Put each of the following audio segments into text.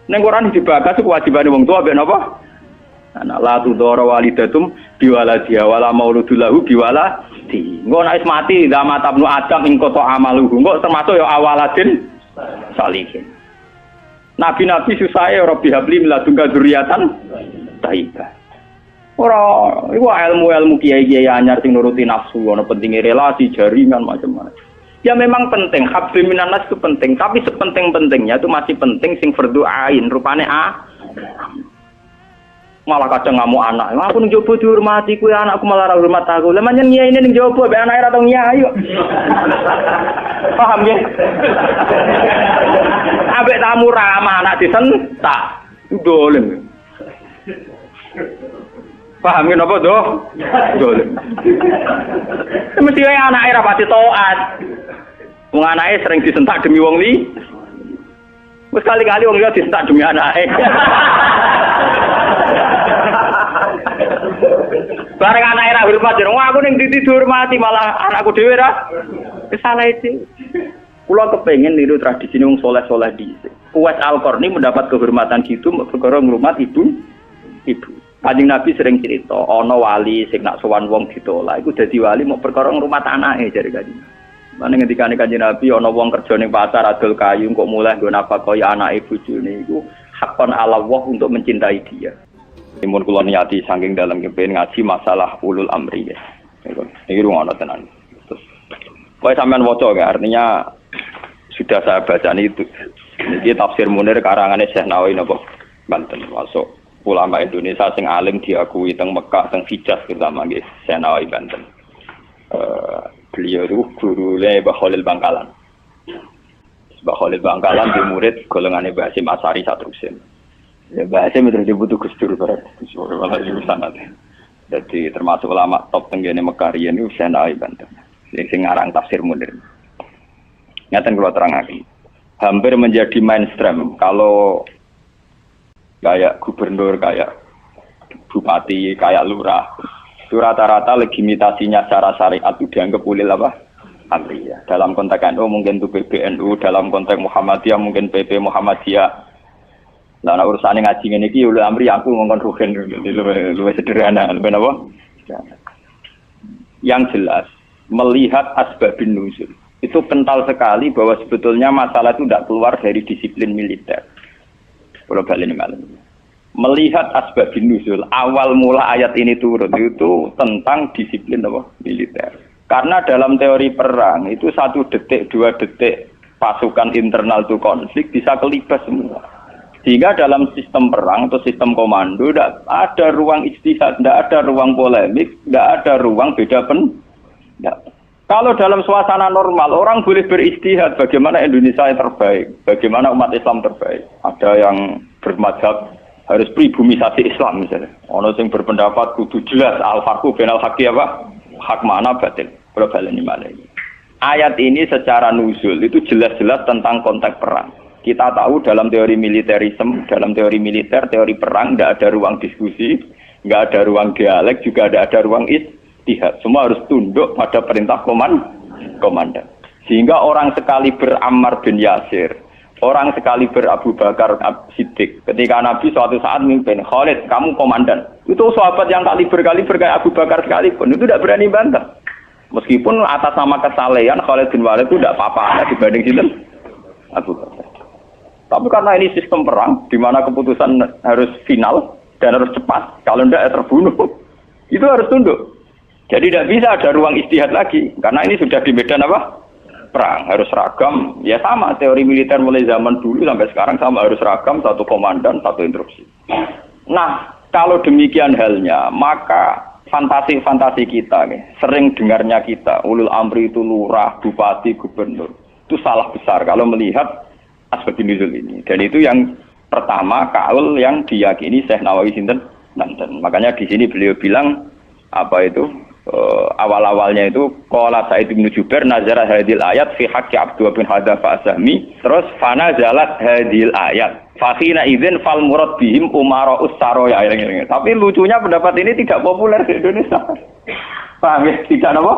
Neng Quran dibahas kewajiban wong tua ben apa? Anak la tudara walidatum biwaladiha wala mauludul lahu biwaladi. Engko nek mati zaman tabnu adam ing kota amaluhu. Engko termasuk ya awaladin salihin. Nabi-nabi susahe Rabbi habli min ladunka dzurriatan thayyibah. Ora iku ilmu-ilmu kiai-kiai anyar sing nuruti nafsu, ana pentinge relasi, jaringan macam-macam. Ya memang penting, hablu minanas itu penting, tapi sepenting-pentingnya itu masih penting sing fardhu ain, rupane malah kadang ngamuk anak. Aku ning jowo dihormati kuwi anakku malah ora hormat aku. Lah manjen nyaine ning jowo be anake ora tau nyai kok. Paham ya? Ambek tamu ramah anak disentak. Dolen. Paham ya napa doh? Dolen. Mesti wae anake ra pati taat. Wong anake sering disentak demi wong li. Wis kali-kali wong liya disentak demi anake. Bareng anake ra hormat jeneng aku ning ndi dihormati malah anakku dhewe ra salah iki. Kula kepengin niru tradisi wong saleh-saleh dhisik. Uwais Al-Qarni mendapat kehormatan gitu perkara ngrumat ibu. Kanjeng Nabi sering cerita, ana wali sing nak sowan wong ditolak iku dadi wali mau perkara ngrumat anake jare kanjeng. Mane ngendikane Kanjeng Nabi ana wong kerja ning pasar adol kayu kok mulai nggo nafkahi anake bojone iku hakon ala Allah untuk mencintai dia. Timun kula niati saking dalam kepengin ngaji masalah ulul amri ya. Iki rungono tenan. Terus kowe sampean waca ya artinya sudah saya bacaan itu. Iki tafsir Munir karangane Syekh Nawawi napa Banten masuk ulama Indonesia sing alim diakui teng Mekah teng Hijaz terutama nggih Syekh Nawawi Banten. Beliau itu guru Mbah Khalil Bangkalan. Mbah Khalil Bangkalan di murid golongane Mbah Hasyim Asy'ari Satrusin. Ya Mbah Hasyim terus dibutuh Gus Dur bareng. Malah di sana. Jadi termasuk ulama top tenggene Mekah riyen niku Syekh Nawawi Banten. Sing ngarang tafsir Munir. Ngaten kula terangaken. Hampir menjadi mainstream kalau kayak gubernur, kayak bupati, kayak lurah. Itu rata-rata legitimasinya secara syariat itu dianggap ulil apa? Amriyah. Dalam konteks NU mungkin itu PBNU, dalam konteks Muhammadiyah mungkin PP Muhammadiyah. Nah, urusannya ngaji ngene iki ulil amriyah aku ngongkon rugen luwih sederhana, luwih apa? Yang jelas melihat asbabun nuzul. Itu kental sekali bahwa sebetulnya masalah itu tidak keluar dari disiplin militer. Kalau balik malam. Melihat asbabun nuzul, awal mula ayat ini turun itu tentang disiplin apa? Militer. Karena dalam teori perang itu 1 detik, 2 detik pasukan internal itu konflik bisa kelibas semua. Sehingga dalam sistem perang atau sistem komando tidak ada ruang ijtihad, tidak ada ruang polemik, tidak ada ruang beda pendapat. Kalau dalam suasana normal, orang boleh beristihad bagaimana Indonesia yang terbaik, bagaimana umat Islam terbaik. Ada yang bermadzhab harus pribumisasi Islam misalnya. Ono sing berpendapat kudu jelas al-farqu bainal haqqi apa? Hak mana batil. Baleni malih. Ayat ini secara nuzul itu jelas-jelas tentang konteks perang. Kita tahu dalam teori militerisme, dalam teori militer, teori perang tidak ada ruang diskusi, tidak ada ruang dialek, juga tidak ada ruang ijtihad. Semua harus tunduk pada perintah komandan. Sehingga orang sekali Ammar bin Yasir, orang sekali Abu Bakar Siddiq. Ketika Nabi suatu saat memimpin, Khalid, kamu komandan. Itu sahabat yang kaliber kayak Abu Bakar sekalipun, itu tidak berani bantah. Meskipun atas nama kesalehan Khalid bin Walid itu tidak apa-apa dibanding sinten Abu Bakar. Tapi karena ini sistem perang, di mana keputusan harus final dan harus cepat, kalau tidak terbunuh, itu harus tunduk. Jadi tidak bisa ada ruang ijtihad lagi, karena ini sudah di medan apa? Perang, harus seragam. Ya sama, teori militer mulai zaman dulu sampai sekarang sama, harus seragam, satu komandan, satu instruksi. Nah, kalau demikian halnya, maka fantasi-fantasi kita, sering dengarnya kita, ulul amri itu lurah, bupati, gubernur. Itu salah besar kalau melihat asbabun nuzul ini. Dan itu yang pertama, kaul yang diyakini Syekh Nawawi sinten Banten. Makanya di sini beliau bilang, apa itu? awal-awalnya itu qala Sa'id bin Jubair nazara hadil ayat fi haqqi Abdullah bin Hadzafa As-Sahmi terus fana zalat hadil ayat fakhina idzin fal murad bihim umara'us saroya. Tapi lucunya pendapat ini tidak populer di Indonesia. Paham ya? Tidak apa?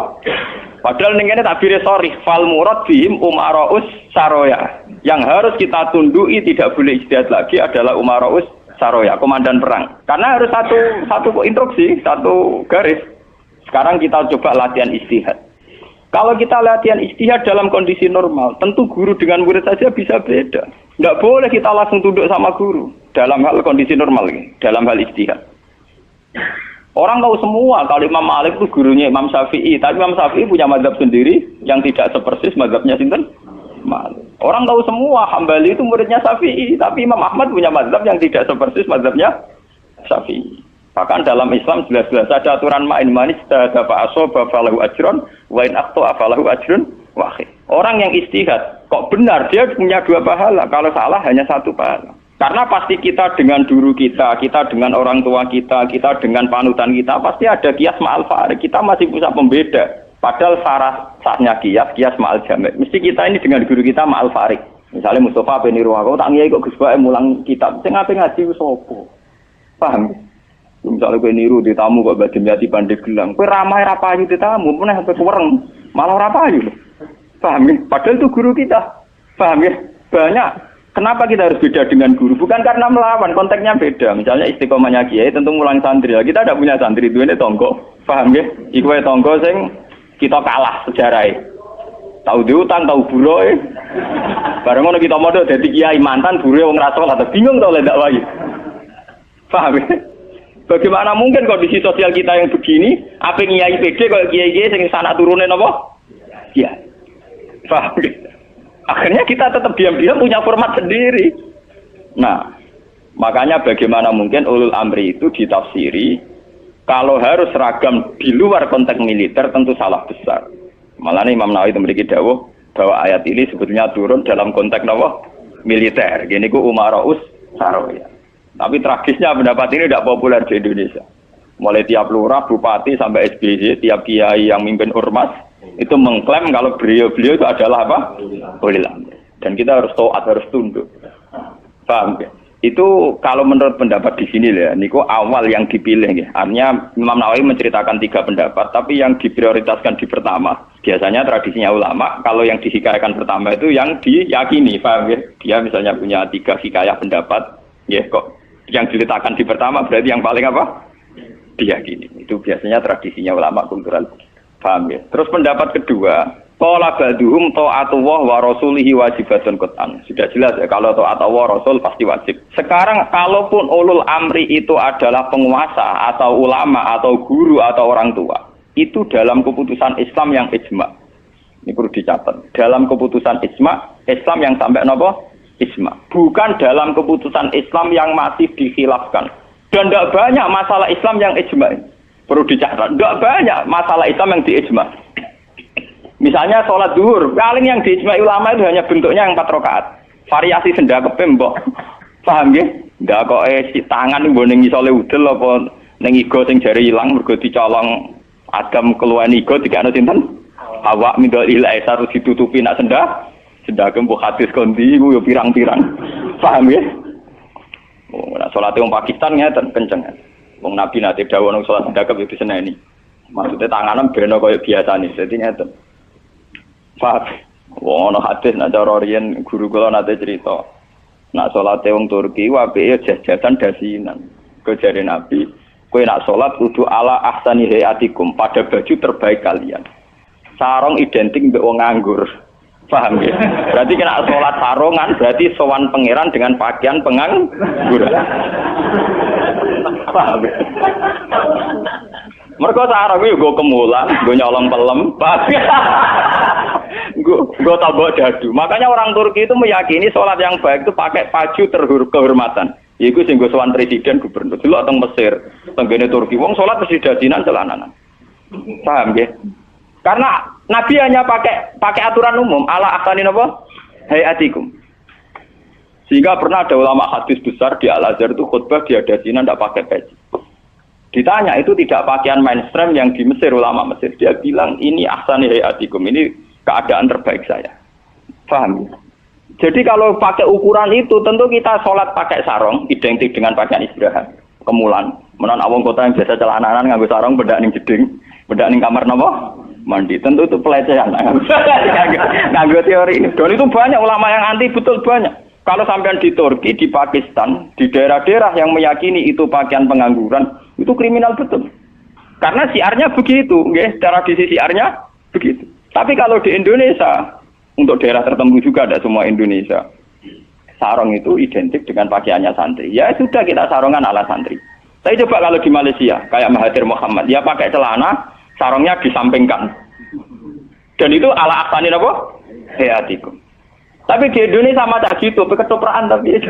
Padahal ning kene tabire sorry fal murad bihim umara'us saroya. Yang harus kita tundui tidak boleh ijtihad lagi adalah umara'us saroya, komandan perang. Karena harus satu instruksi, satu garis. Sekarang kita coba latihan ijtihad. Kalau kita latihan ijtihad dalam kondisi normal, tentu guru dengan murid saja bisa beda. Nggak boleh kita langsung tunduk sama guru dalam hal kondisi normal ini, dalam hal ijtihad. Orang tahu semua kalau Imam Malik itu gurunya Imam Syafi'i, tapi Imam Syafi'i punya mazhab sendiri yang tidak sepersis mazhabnya sinten? Malik. Orang tahu semua Hambali itu muridnya Syafi'i, tapi Imam Ahmad punya mazhab yang tidak sepersis mazhabnya Syafi'i. Bahkan dalam Islam jelas-jelas ada aturan manis tada fa'asoba falahu ajrun wa in akhta'a falahu ajrun wahid. Orang yang ijtihad kok benar dia punya 2 pahala, kalau salah hanya 1 pahala. Karena pasti kita dengan guru kita dengan orang tua kita dengan panutan kita pasti ada kias ma'al farik. Kita masih bisa pembeda. Padahal sahnya kias ma'al jamek. Mesti kita ini dengan guru kita ma'al farik. Misalnya Mustafa bin Irwaqo tak ngiyai kok Gus Bae mulang kitab sing ape ngaji sapa. Paham? Misalnya kowe niru di tamu kok badhe nyati pandhe gelang. Kowe ramah ra payu di tamu, meneh sampe kuwereng. Malah ora payu lho. Paham ya? Padahal itu guru kita. Paham ya? Banyak. Kenapa kita harus beda dengan guru? Bukan karena melawan, konteksnya beda. Misalnya istiqomahnya kiai tentu mulang santri. Kita tidak punya santri, duwene tonggo. Paham ya? Iku wae tonggo sing kita kalah sejarahnya. Tahu diutang, tahu buroe. Bareng ngono kita modho dadi kiai mantan buroe wong ra salat. Bingung to lek ndak wae. Paham ya? Bagaimana mungkin kondisi sosial kita yang begini, apa ngiyai PD kalau kiai-kiai sing sana turune napa? Iya. Paham. Akhirnya kita tetap diam-diam punya format sendiri. Nah, makanya bagaimana mungkin ulul amri itu ditafsiri kalau harus seragam di luar konteks militer tentu salah besar. Malah Imam Nawawi itu memiliki dawuh bahwa ayat ini sebetulnya turun dalam konteks napa? Militer. Gini ku umara'us saroya. Tapi tragisnya pendapat ini tidak populer di Indonesia. Mulai tiap lurah, bupati sampai SBY, tiap kiai yang mimpin ormas itu mengklaim kalau beliau itu adalah apa? Ulil amri. Dan kita harus taat, harus tunduk. Paham ya? Itu kalau menurut pendapat di sini ya, niku awal yang dipilih ya. Artinya Imam Nawawi menceritakan 3 pendapat, tapi yang diprioritaskan di pertama. Biasanya tradisinya ulama, kalau yang dihikayakan pertama itu yang diyakini, paham ya? Dia misalnya punya 3 hikayah pendapat, ya kok yang diletakkan di pertama berarti yang paling apa? Diyakini. Itu biasanya tradisinya ulama kultural. Paham ya? Terus pendapat kedua, qala ba'duhum ta'atullah wa rasulihi wajibatun qat'an. Sudah jelas ya kalau taat Allah Rasul pasti wajib. Sekarang kalaupun ulul amri itu adalah penguasa atau ulama atau guru atau orang tua, itu dalam keputusan Islam yang ijma. Ini perlu dicatat. Dalam keputusan ijma, Islam yang sampai napa? Ijma. Bukan dalam keputusan Islam yang masih dikhilafkan. Dan tidak banyak masalah Islam yang ijma. Perlu dicatat. Tidak banyak masalah Islam yang diijma. Misalnya sholat zuhur. Paling yang diijma ulama itu hanya bentuknya yang 4 rakaat. Variasi sendakep mbok. Paham ya? Ndak kok si tangan mbok ning isole udel apa ning igo sing jare ilang mergo dicolong Adam keluwen igo dikane sinten? Awak mindol ilahi harus ditutupi nak sendak. Sedangkan buat hadis kondi, gue yo pirang-pirang, paham ya? Oh, nah sholatnya orang Pakistan ya kenceng. Wong Nabi nanti dawuh nang sholat sedekap itu seneni. Maksudnya tanganan beno kayak biasa nih, jadi nyata. Paham? Wong no hadis nak cara riyen guru kula nate cerita. Nak sholatnya wong Turki, wae jajan dasinan. Kejare Nabi, kowe nak sholat kudu ala ahsani hayatikum pada baju terbaik kalian. Sarong identik mbek wong nganggur. Paham ya? Berarti kena sholat sarongan, berarti sowan pangeran dengan pakaian pengangguran. Paham ya? Mereka sarong itu gue kemulan, gue nyolong pelem, gue tabok dadu. Makanya orang Turki itu meyakini sholat yang baik itu pakai baju kehormatan. Iku sing gue sowan presiden gubernur dulu atau Mesir, tenggene Turki. Wong sholat mesti dadinan celananan. Paham ya? Karena Nabi hanya pakai aturan umum ala ahsanin apa? Hayatikum. Sehingga pernah ada ulama hadis besar di Al-Azhar itu khutbah dia dasinan tidak pakai peci. Ditanya itu tidak pakaian mainstream yang di Mesir, ulama Mesir. Dia bilang ini ahsani hayatikum, ini keadaan terbaik saya. Paham? Jadi kalau pakai ukuran itu tentu kita sholat pakai sarung identik dengan pakaian istirahat. Kemulan, menon awang kota yang biasa celananan nganggo sarung bedak ning jeding, bedak ning kamar napa? Mandi. Tentu itu pelecehan. Nganggo teori ini. Dan itu banyak ulama yang anti, betul banyak. Kalau sampean di Turki, di Pakistan, di daerah-daerah yang meyakini itu pakaian pengangguran, itu kriminal betul. Karena siarnya begitu, nggih, tradisi siarnya begitu. Tapi kalau di Indonesia, untuk daerah tertentu juga, ada semua Indonesia, sarung itu identik dengan pakaiannya santri. Ya sudah, kita sarungan ala santri. Saya coba kalau di Malaysia, kayak Mahathir Mohamad, dia pakai celana, sarungnya disampingkan. Dan itu ala ahsani apa? Hayatikum. Tapi di Indonesia sama tak gitu, ketoprak tapi.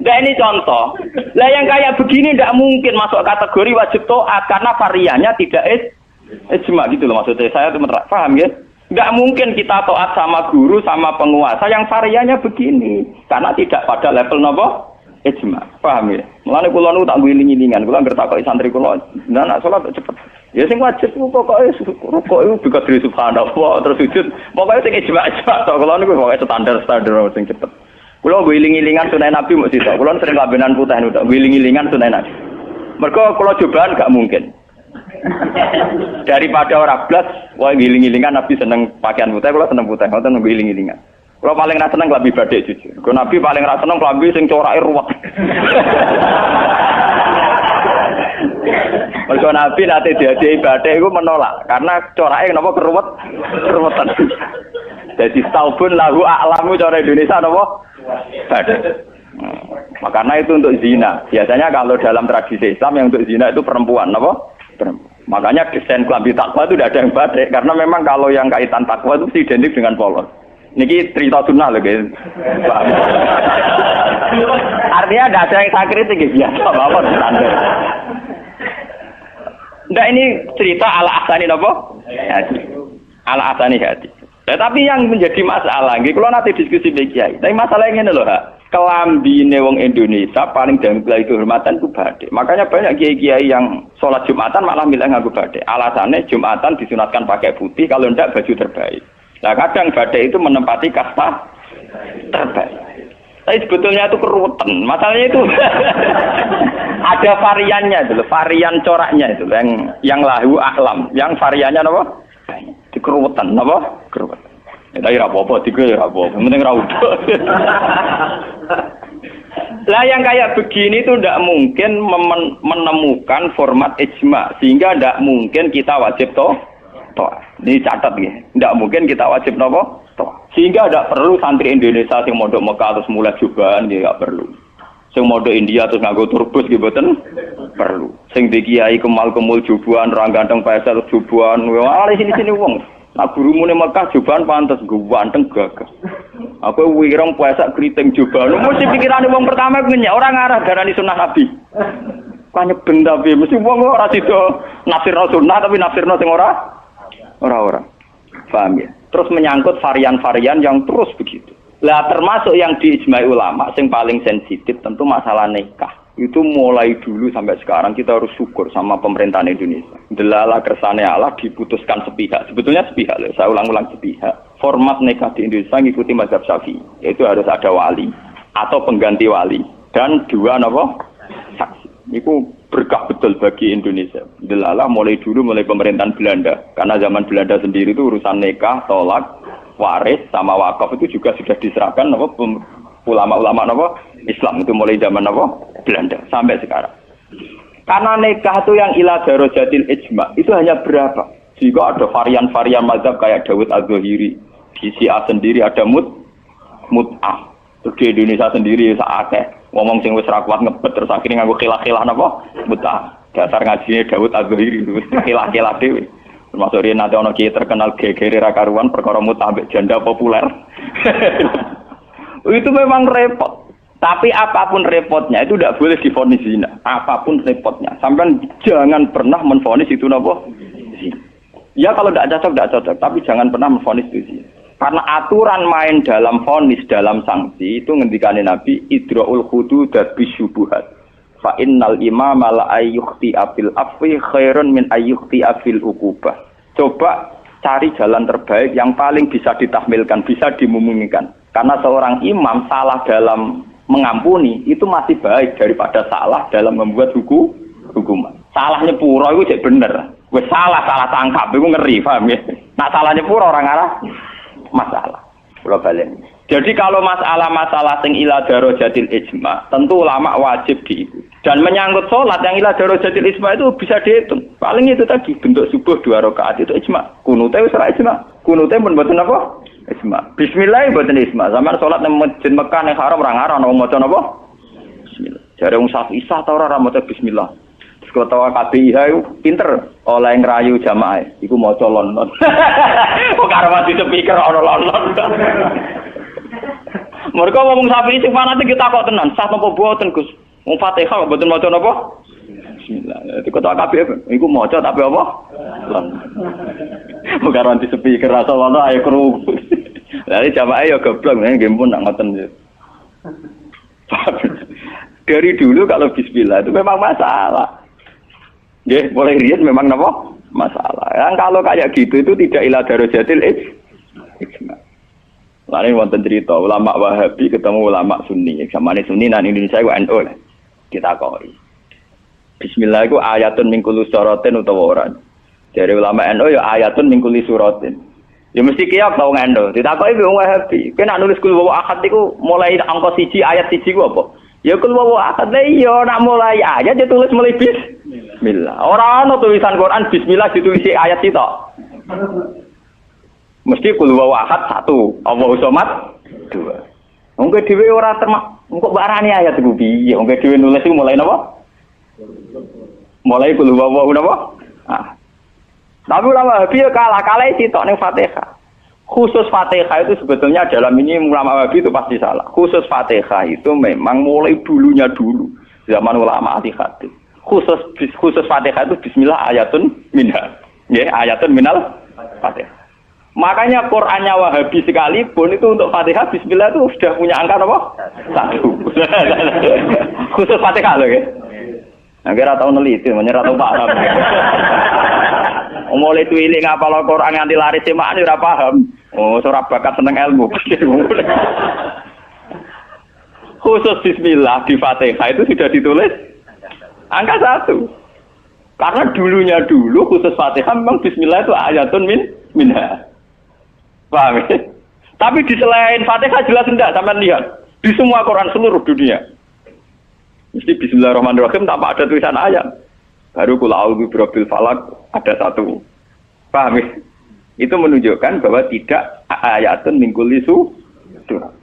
Nah ini contoh. Lah yang kayak begini tidak mungkin masuk kategori wajib taat karena variannya tidak ijma gitu loh maksudnya. Saya tuh paham ya? Tidak mungkin kita taat sama guru sama penguasa yang variannya begini karena tidak pada level nopo ijma. Paham ya? Mulane kula nu tak ngiling-ngilingan, kula ngertakoki santri kula, nah salat cepet. Ya sing wajib pokoke rukuk iku juga dari subhanallah terus sujud. Pokoke sing ijma tok kula niku pokoke standar sing cepet. Kula ngiling-ngilingan sunah Nabi mesti tok. Kula sering kabenan putih niku tok ngiling-ngilingan sunah Nabi. Mergo kula cobaan gak mungkin. Daripada ora blas, wah ngiling-ngilingan Nabi seneng pakaian putih, kula seneng putih, ngoten ngiling-ngilingan. Kula paling ra seneng klambi batik jujur. Kok Nabi paling ra seneng klambi sing corake ruwet. Mergo Nabi nate diadai batik iku menolak karena corake napa keruwetan. Jadi taubun lahu a'lamu cara Indonesia napa? Batik. Makanya itu untuk zina. Biasanya kalau dalam tradisi Islam yang untuk zina itu perempuan napa? Makanya desain klambi takwa itu tidak ada yang batik karena memang kalau yang kaitan takwa itu identik dengan polos. Niki cerita sunnah loh guys. Artinya tidak ada yang saya kritik biasa apa standar. Nah ini cerita ala ahsani apa? Hati. Ala ahsani hati. Tapi yang menjadi masalah, kalau nanti diskusi kiai. Tapi masalahnya ini loh, kelambine wong Indonesia paling dahulu kehormatan itu batik. Makanya banyak kiai-kiai yang sholat Jumatan malah milih nganggo batik. Alasannya Jumatan disunatkan pakai putih, kalau tidak baju terbaik. Nah kadang batik itu menempati kasta terbaik. Tapi sebetulnya itu keruwetan. Masalahnya itu ada variannya itu, varian coraknya itu yang lahu ahlam, yang variannya apa? Dikeruwetan, apa? Keruwetan. Ya tapi ra apa-apa, digo ya ra apa-apa. Penting ra udah. Lah yang kayak begini itu tidak mungkin menemukan format ijma sehingga tidak mungkin kita wajib toh. Ini catat ya. Tidak mungkin kita wajib nopo. Sehingga tidak perlu santri Indonesia yang mondok Mekah terus mulai jubahan dia nggak perlu. Sing mondok India terus nganggo turbus gitu boten perlu. Sing di kiai kemal-kemul jubuhan, orang ganteng pesel jubuhan. Wah, sini wong. Nah gurumu ning Mekah jubahan pantes ganteng gagah. Aku wirang puasa keriting jubahan. Mesti pikirane wong pertama ngenyek orang ngarah darani sunah Nabi. Kanya benda piye mesti wong ora sida nafsirno sunah tapi nafsirno sing ora. Paham ya? Terus menyangkut varian-varian yang terus begitu. Lah termasuk yang diijmai ulama yang paling sensitif tentu masalah nikah. Itu mulai dulu sampai sekarang kita harus syukur sama pemerintahan Indonesia. Delala kersane Allah diputuskan sepihak. Sebetulnya sepihak loh, saya ulang-ulang sepihak. Format nikah di Indonesia ngikuti mazhab Syafi'i. Yaitu harus ada wali atau pengganti wali dan dua saksi. Itu berkah betul bagi Indonesia. Delala mulai dulu mulai pemerintahan Belanda. Karena zaman Belanda sendiri itu urusan nikah, tolak, waris sama wakaf itu juga sudah diserahkan ulama-ulama Islam itu mulai zaman Belanda sampai sekarang. Karena nikah itu yang ila darajatil ijma itu hanya berapa? Jika ada varian-varian mazhab kayak Dawud Az-Zahiri, di Syiah sendiri ada mut'ah. Terus di Indonesia sendiri saatnya ngomong sing wis ra kuat ngebet terus akhirnya nganggo khilah-khilah napa? Mut'ah. Dasar ngajine Dawud Az-Zahiri wis khilah-khilah dhewe. Termasuk riyen nate ana kiai terkenal gegere ra karuan perkara mut'ah ambek janda populer. Itu memang repot. Tapi apapun repotnya itu tidak boleh divonis zina. Apapun repotnya. Sampai jangan pernah menvonis itu napa? Zina. Ya kalau tidak cocok. Tapi jangan pernah menvonis itu zina. Karena aturan main dalam vonis, dalam sanksi itu ngendikane Nabi idraul hudud bisyubuhat. Fa innal imama la ayyukhti afil afwi khairun min ayyukhti afil uqubah. Coba cari jalan terbaik yang paling bisa ditahmilkan, bisa dimumungkan. Karena seorang imam salah dalam mengampuni itu masih baik daripada salah dalam membuat hukuman. Salahnya pura itu jadi bener. Wes salah tangkap itu ngeri, paham ya? Nak salahnya pura orang arah masalah. Kalau balen. Jadi kalau masalah-masalah sing ila darajatil ijma, tentu ulama wajib diikuti. Dan menyangkut sholat yang ila darajatil ijma itu bisa dihitung. Paling itu tadi bentuk subuh 2 rakaat itu ijma. Kunute wis ora ijma. Kunute pun mboten apa? Ijma. Bismillah mboten ijma. Sampeyan sholat nang masjid Mekah ning haram ora ngarang ana maca napa? Bismillah. Jare wong Syafi'i ta ora maca bismillah. Ketua KPIH itu pinter oleh ngerayu jamaah. Iku maca London. Kok karo mati speaker ana London. Mereka ngomong Syafi'i sing fanatik kita kok tenan, sah napa boten Gus? Wong Fatihah kok boten maca napa? Bismillah. Itu ketua KPIH iku maca tapi apa? Kok karo mati speaker rasa ono ayo kru. Lah jamaah ya goblok nggih pun nak ngoten. Dari dulu kalau bismillah itu memang masalah. Nggih, mulai riyen memang napa? Masalah. Yang kalau kayak gitu itu tidak ila darajatil ijma. Lain wonten cerita ulama Wahabi ketemu ulama Sunni. Samane Sunni nang Indonesia iku NU lah. Kita koi. Bismillah iku ayatun min kulli suratin utawa ora. Dari ulama NU ya ayatun min kulli suratin. Ya mesti kiyak tau NU. Ditakoki wong Wahabi. Kena nulis kul wa ahad iku mulai angka 1 ayat 1 ku apa? Ya kul wa ahad iya nak mulai ayat ditulis mulai bismillah. Ora ana tulisan Quran bismillah ditulis ayat sitok. Mesti kul wa ahad 1, Allahu somad 2. Wong dhewe ora termak, engko barani ayat iku piye? Wong dhewe nulis iku mulai napa? Mulai kul wa napa? Ah. Tapi ulama Wahabi kalah sitok ning Fatihah. Khusus Fatihah itu sebetulnya dalam ini ulama Wahabi itu pasti salah. Khusus Fatihah itu memang mulai dulunya dulu zaman ulama ahli hadis. Khusus Fatihah itu bismillah ayatun minha. Ya, ayatun minal Fatihah. Makanya Qur'annya Wahabi sekalipun itu untuk Fatihah bismillah itu sudah punya angka apa? 1. Khusus Fatihah loh ya. Akhirnya tahu neliti, menyerah tahu paham. Mulai tuilik ngapal Al-Qur'an nganti laris semakne ora paham. Oh, ora bakat seneng ilmu. Khusus bismillah di Fatihah itu sudah ditulis angka 1. Karena dulunya dulu khusus Fatihah memang bismillah itu ayatun minha. Paham ya? Tapi di selain Fatihah jelas enggak sampean lihat. Di semua Quran seluruh dunia. Mesti bismillahirrahmanirrahim tanpa ada tulisan ayat. Baru kul a'udzu birabbil falaq ada 1. Paham ya? Itu menunjukkan bahwa tidak ayatun min kulli surah.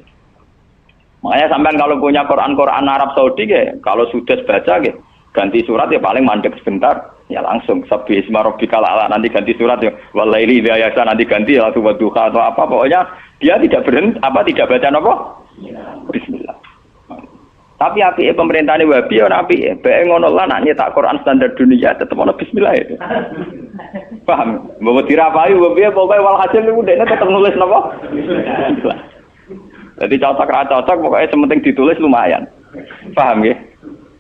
Makanya sampean kalau punya Quran Arab Saudi ya, kalau sudah baca ya, ganti surat ya paling mandek sebentar, ya langsung sabbi isma rabbikal a'la nanti ganti surat ya walaili idza yasa nanti ganti ya wadduha atau apa pokoknya dia tidak berhenti tidak baca apa? Bismillah. Tapi apike pemerintahane Wahabi ora apike. Bae ngono lan nek nyetak Quran standar dunia tetep ana bismillah itu. Paham? Mbok dirapai piye pokoke walhasil niku dekne tetep nulis napa? Bismillah. Jadi cocok ra cocok pokoke sementing ditulis lumayan. Paham nggih?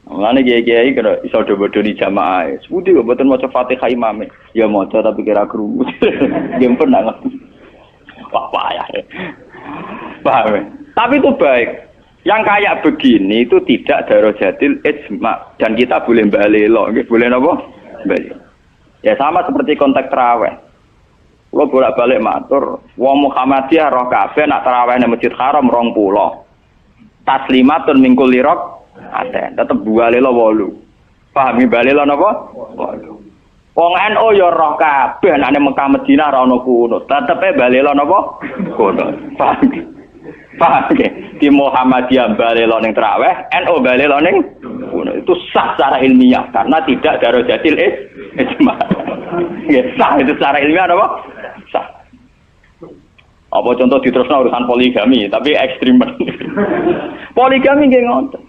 Mulane kiai-kiai kena iso do-do di jamaah. Sepundi kok mboten maca Fatihah imame. Ya maca tapi kira krungu. Nggih pun nang. Wah payah. Paham? Tapi itu baik. Yang kayak begini itu tidak darajatil ijma dan kita boleh balelo, nggih boleh napa? Bali. Ya sama seperti konteks tarawih. Kulo bolak-balik matur, wong Muhammadiyah roh kabeh nak tarawih nang Masjid Haram 20. Taslimatun min kulli rakaat. Tetep balelo 8. Pahami balelo napa? 8. Wong NU ya roh kabeh nek nang Mekah Madinah ora ono kunut. Tetepe balelo napa? Kunut. Paham? Paham ya? Di Muhammadiyah balelo ning tarawih, NU balelo ning itu sah secara ilmiah karena tidak darajatil ijma. Ya sah itu secara ilmiah apa? Sah. Apa contoh diterusno urusan poligami, tapi ekstrem. Poligami nggih ngoten.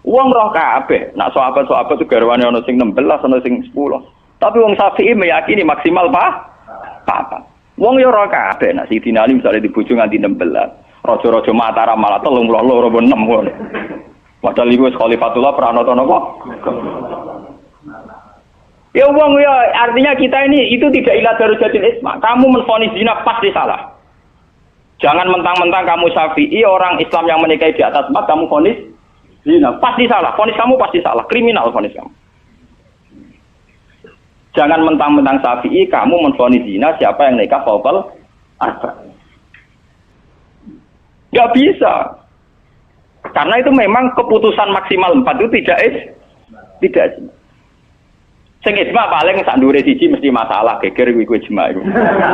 Wong roh kabeh, nak sahabat-sahabat itu garwane ana sing 16, ana sing 10. Tapi wong Syafi'i meyakini maksimal apa? Wong yo roh kabeh, nak Sidina Ali misalnya dibojo nganti 16. Raja-raja Mataram malah 32 apa 6 ngono. Padahal iku Khalifatullah pranoto napa? Ya wong ya artinya kita ini itu tidak ila darujatil isma. Kamu menfonis zina pasti salah. Jangan mentang-mentang kamu Syafi'i orang Islam yang menikahi di atas 4 kamu vonis zina pasti salah. Vonis kamu pasti salah, kriminal vonis kamu. Jangan mentang-mentang Syafi'i kamu menvonis zina siapa yang nikah fauqal arba. Enggak bisa. Karena itu memang keputusan maksimal 4 itu tidak. Sing ijma paling sak ndure siji mesti masalah geger iku ijma iku.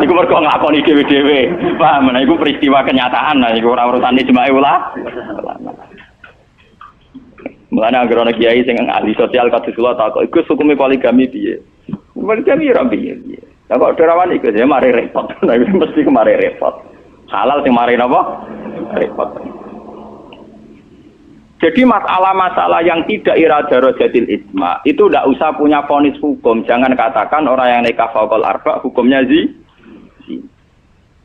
Iku mergo nglakoni dhewe-dhewe. Paham, nah iku peristiwa kenyataan, nah iku ora urusan ijma ulama. Mulane anggere ana kiai sing ahli sosial kados kula takok, iku hukume poligami piye? Poligami ora piye. Lah kok derawan iku ya mari repot. Nah iku mesti mari repot. Halal sing mari napa? Repot. Jadi masalah-masalah yang tidak irada rojatil isma itu tidak usah punya vonis hukum. Jangan katakan orang yang nikah fauqal arba hukumnya itu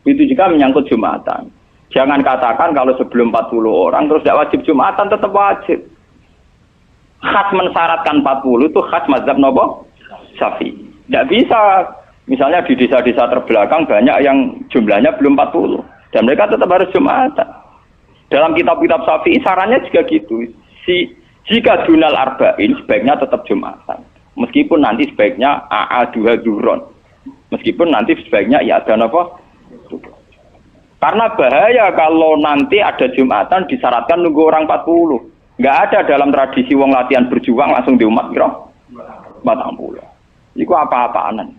juga menyangkut Jumatan. Jangan katakan kalau sebelum 40 orang terus tidak wajib Jumatan, tetap wajib. Khas mensyaratkan 40 itu khas mazhab nopo? Syafi'i. Tidak bisa. Misalnya di desa-desa terbelakang banyak yang jumlahnya belum 40 dan mereka tetap harus Jumatan. Dalam kitab-kitab Syafi'i sarannya juga gitu. Jika dunal arba'in sebaiknya tetap Jumatan. Meskipun nanti sebaiknya AA2 duron. Meskipun nanti sebaiknya ya ada apa? Karena bahaya kalau nanti ada Jumatan disyaratkan nunggu orang 40. Enggak ada dalam tradisi wong latihan berjuang langsung di umat kira 40. Iku apa-apaanan.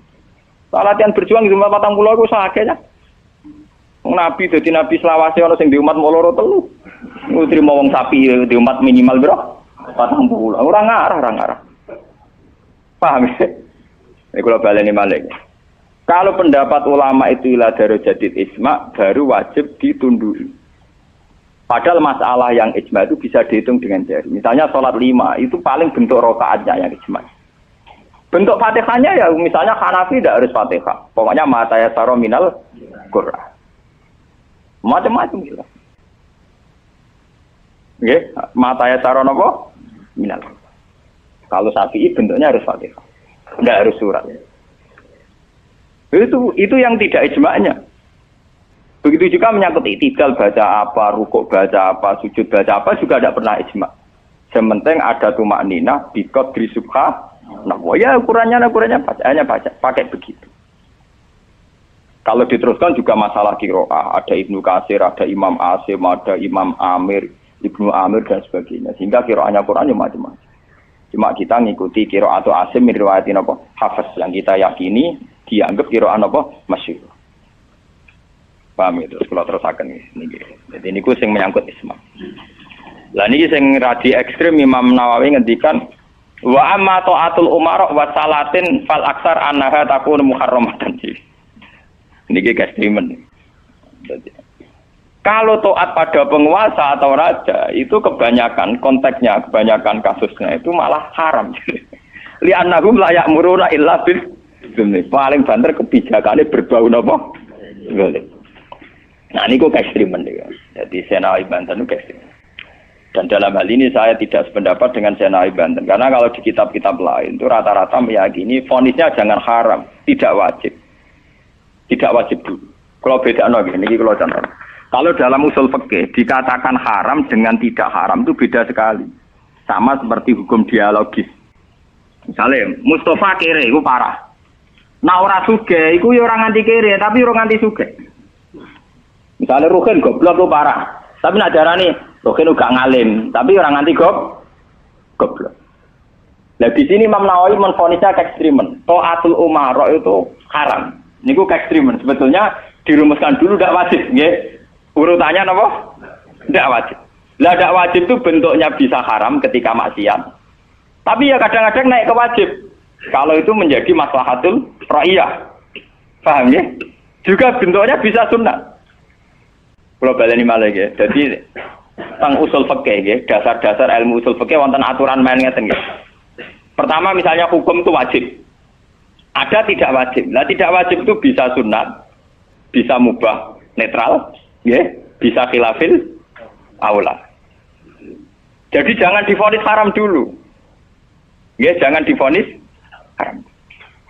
Latihan berjuang di umat 40 iku sakene. Nabi dadi nabi selawase ana sing di umat loro telu. Nutrimo wong sapi di umat minimal piro? 40. Ora ngarah. Paham ya? Nek kula baleni malih. Kalau pendapat ulama itu ila darajatid isma baru wajib ditunduki. Padahal masalah yang ijma itu bisa dihitung dengan jari. Misalnya sholat 5 itu paling bentuk rakaatnya yang ijma. Bentuk Fatihahnya ya misalnya Hanafi tidak harus Fatihah. Pokoknya mata ya saro minal Qur'an. Macam-macam gitu. Nggih, mata ya taron apa? Minal. Kalau Syafi'i bentuknya harus Fatihah. Enggak harus surat. Itu yang tidak ijma'nya. Begitu juga menyangkut i'tidal baca apa, rukuk baca apa, sujud baca apa juga tidak pernah ijma'. Sementing ada tumakninah bi qadri subha. Nah, ya ukurannya bacaannya baca pakai begitu. Kalau diteruskan juga masalah qiraah, ada Ibnu Katsir, ada Imam Asim, ada Imam Amir, Ibnu Amir dan sebagainya. Sehingga qiraahnya Quran ya macam-macam. Cuma kita ngikuti qiraah atau Asim min riwayatin apa? Hafiz yang kita yakini dianggap qiraah apa? Masyhur. Paham itu? Kalau terusaken niki. Jadi niku sing menyangkut isma. Lah niki sing radi ekstrem Imam Nawawi ngendikan wa amma ta'atul umara wa salatin fal aksar annaha takunu muharramatan. Niki ekstremen. Kalau taat pada penguasa atau raja itu kebanyakan konteksnya, kebanyakan kasusnya itu malah haram. Li annahum la ya'muruna illa bil paling banter kebijakannya berbau napa? Nah niku ekstremen ya. Jadi Senawi Banten itu ekstremen. Dan dalam hal ini saya tidak sependapat dengan Senawi Banten karena kalau di kitab-kitab lain itu rata-rata meyakini vonisnya jangan haram, tidak wajib. Tidak wajib dulu. Kalau beda ini kalau contoh. Kalau dalam usul fikih dikatakan haram dengan tidak haram itu beda sekali. Sama seperti hukum dialogis. Misalnya Mustafa kere itu parah. Nah ora sugih iku ya ora nganti kere tapi ora nganti sugih. Misalnya Ruhin goblok itu parah. Tapi nak darani Ruhin uga ngalim tapi ora nganti goblok. Nah di sini Imam Nawawi menfonisnya ekstremen. Taatul umara itu haram. Niku ekstremen. Sebetulnya dirumuskan dulu tidak wajib, nggih. Urutannya apa? Tidak wajib. Lah tidak wajib itu bentuknya bisa haram ketika maksiat. Tapi ya kadang-kadang naik ke wajib. Kalau itu menjadi maslahatul ra'iyah. Paham ya? Juga bentuknya bisa sunnah. Kalau baleni malih nggih. Jadi tentang usul fikih nggih, dasar-dasar ilmu usul fikih wonten aturan main ngeten nggih. Pertama misalnya hukum itu wajib. Ada tidak wajib. Nah tidak wajib itu bisa sunat, bisa mubah netral, ya, bisa khilafil aula. Jadi jangan divonis haram dulu. Ya, jangan divonis haram.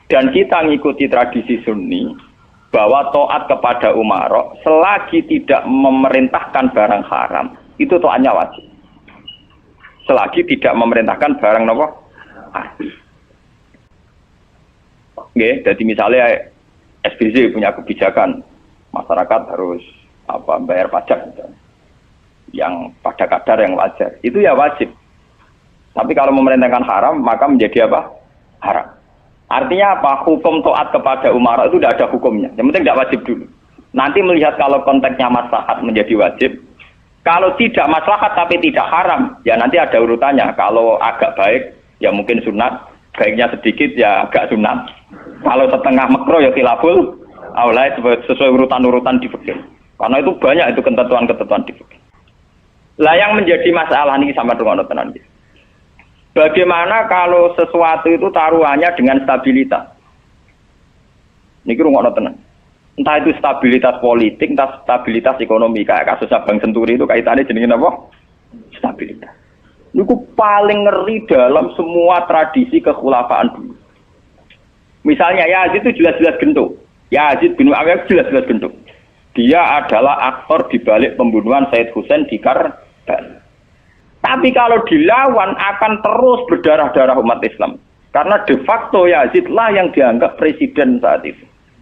Dan kita ngikuti tradisi Sunni bahwa taat kepada umara selagi tidak memerintahkan barang haram, itu taatnya wajib. Selagi tidak memerintahkan barang apa? Nggih, jadi misalnya SBY punya kebijakan masyarakat harus bayar pajak misalnya, yang pada kadar yang wajar, itu ya wajib. Tapi kalau memerintahkan haram, maka menjadi apa? Haram. Artinya apa? Hukum taat kepada umara itu tidak ada hukumnya. Yang penting tidak wajib dulu. Nanti melihat kalau konteksnya maslahat menjadi wajib. Kalau tidak maslahat tapi tidak haram, ya nanti ada urutannya. Kalau agak baik, ya mungkin sunat. Baiknya sedikit, ya agak sunat. Kalau setengah makro, ya khilaful aula, sesuai urutan-urutan di fikih. Karena itu banyak itu ketentuan-ketentuan di fikih. Lah yang menjadi masalah ini sama dengan tenan. Bagaimana kalau sesuatu itu taruhannya dengan stabilitas? Niki rungokno tenan. Entah itu stabilitas politik, entah stabilitas ekonomi. Kayak kasus Abang Senturi itu kaitannya jenenge apa? Stabilitas. Niku paling ngeri dalam semua tradisi kekhulafaan dulu. Misalnya Yazid itu jelas-jelas gentuk. Yazid bin Muawiyah jelas-jelas gentuk. Dia adalah aktor di balik pembunuhan Said Husain di Karbala. Tapi kalau dilawan akan terus berdarah-darah umat Islam. Karena de facto Yazid lah yang dianggap presiden saat itu.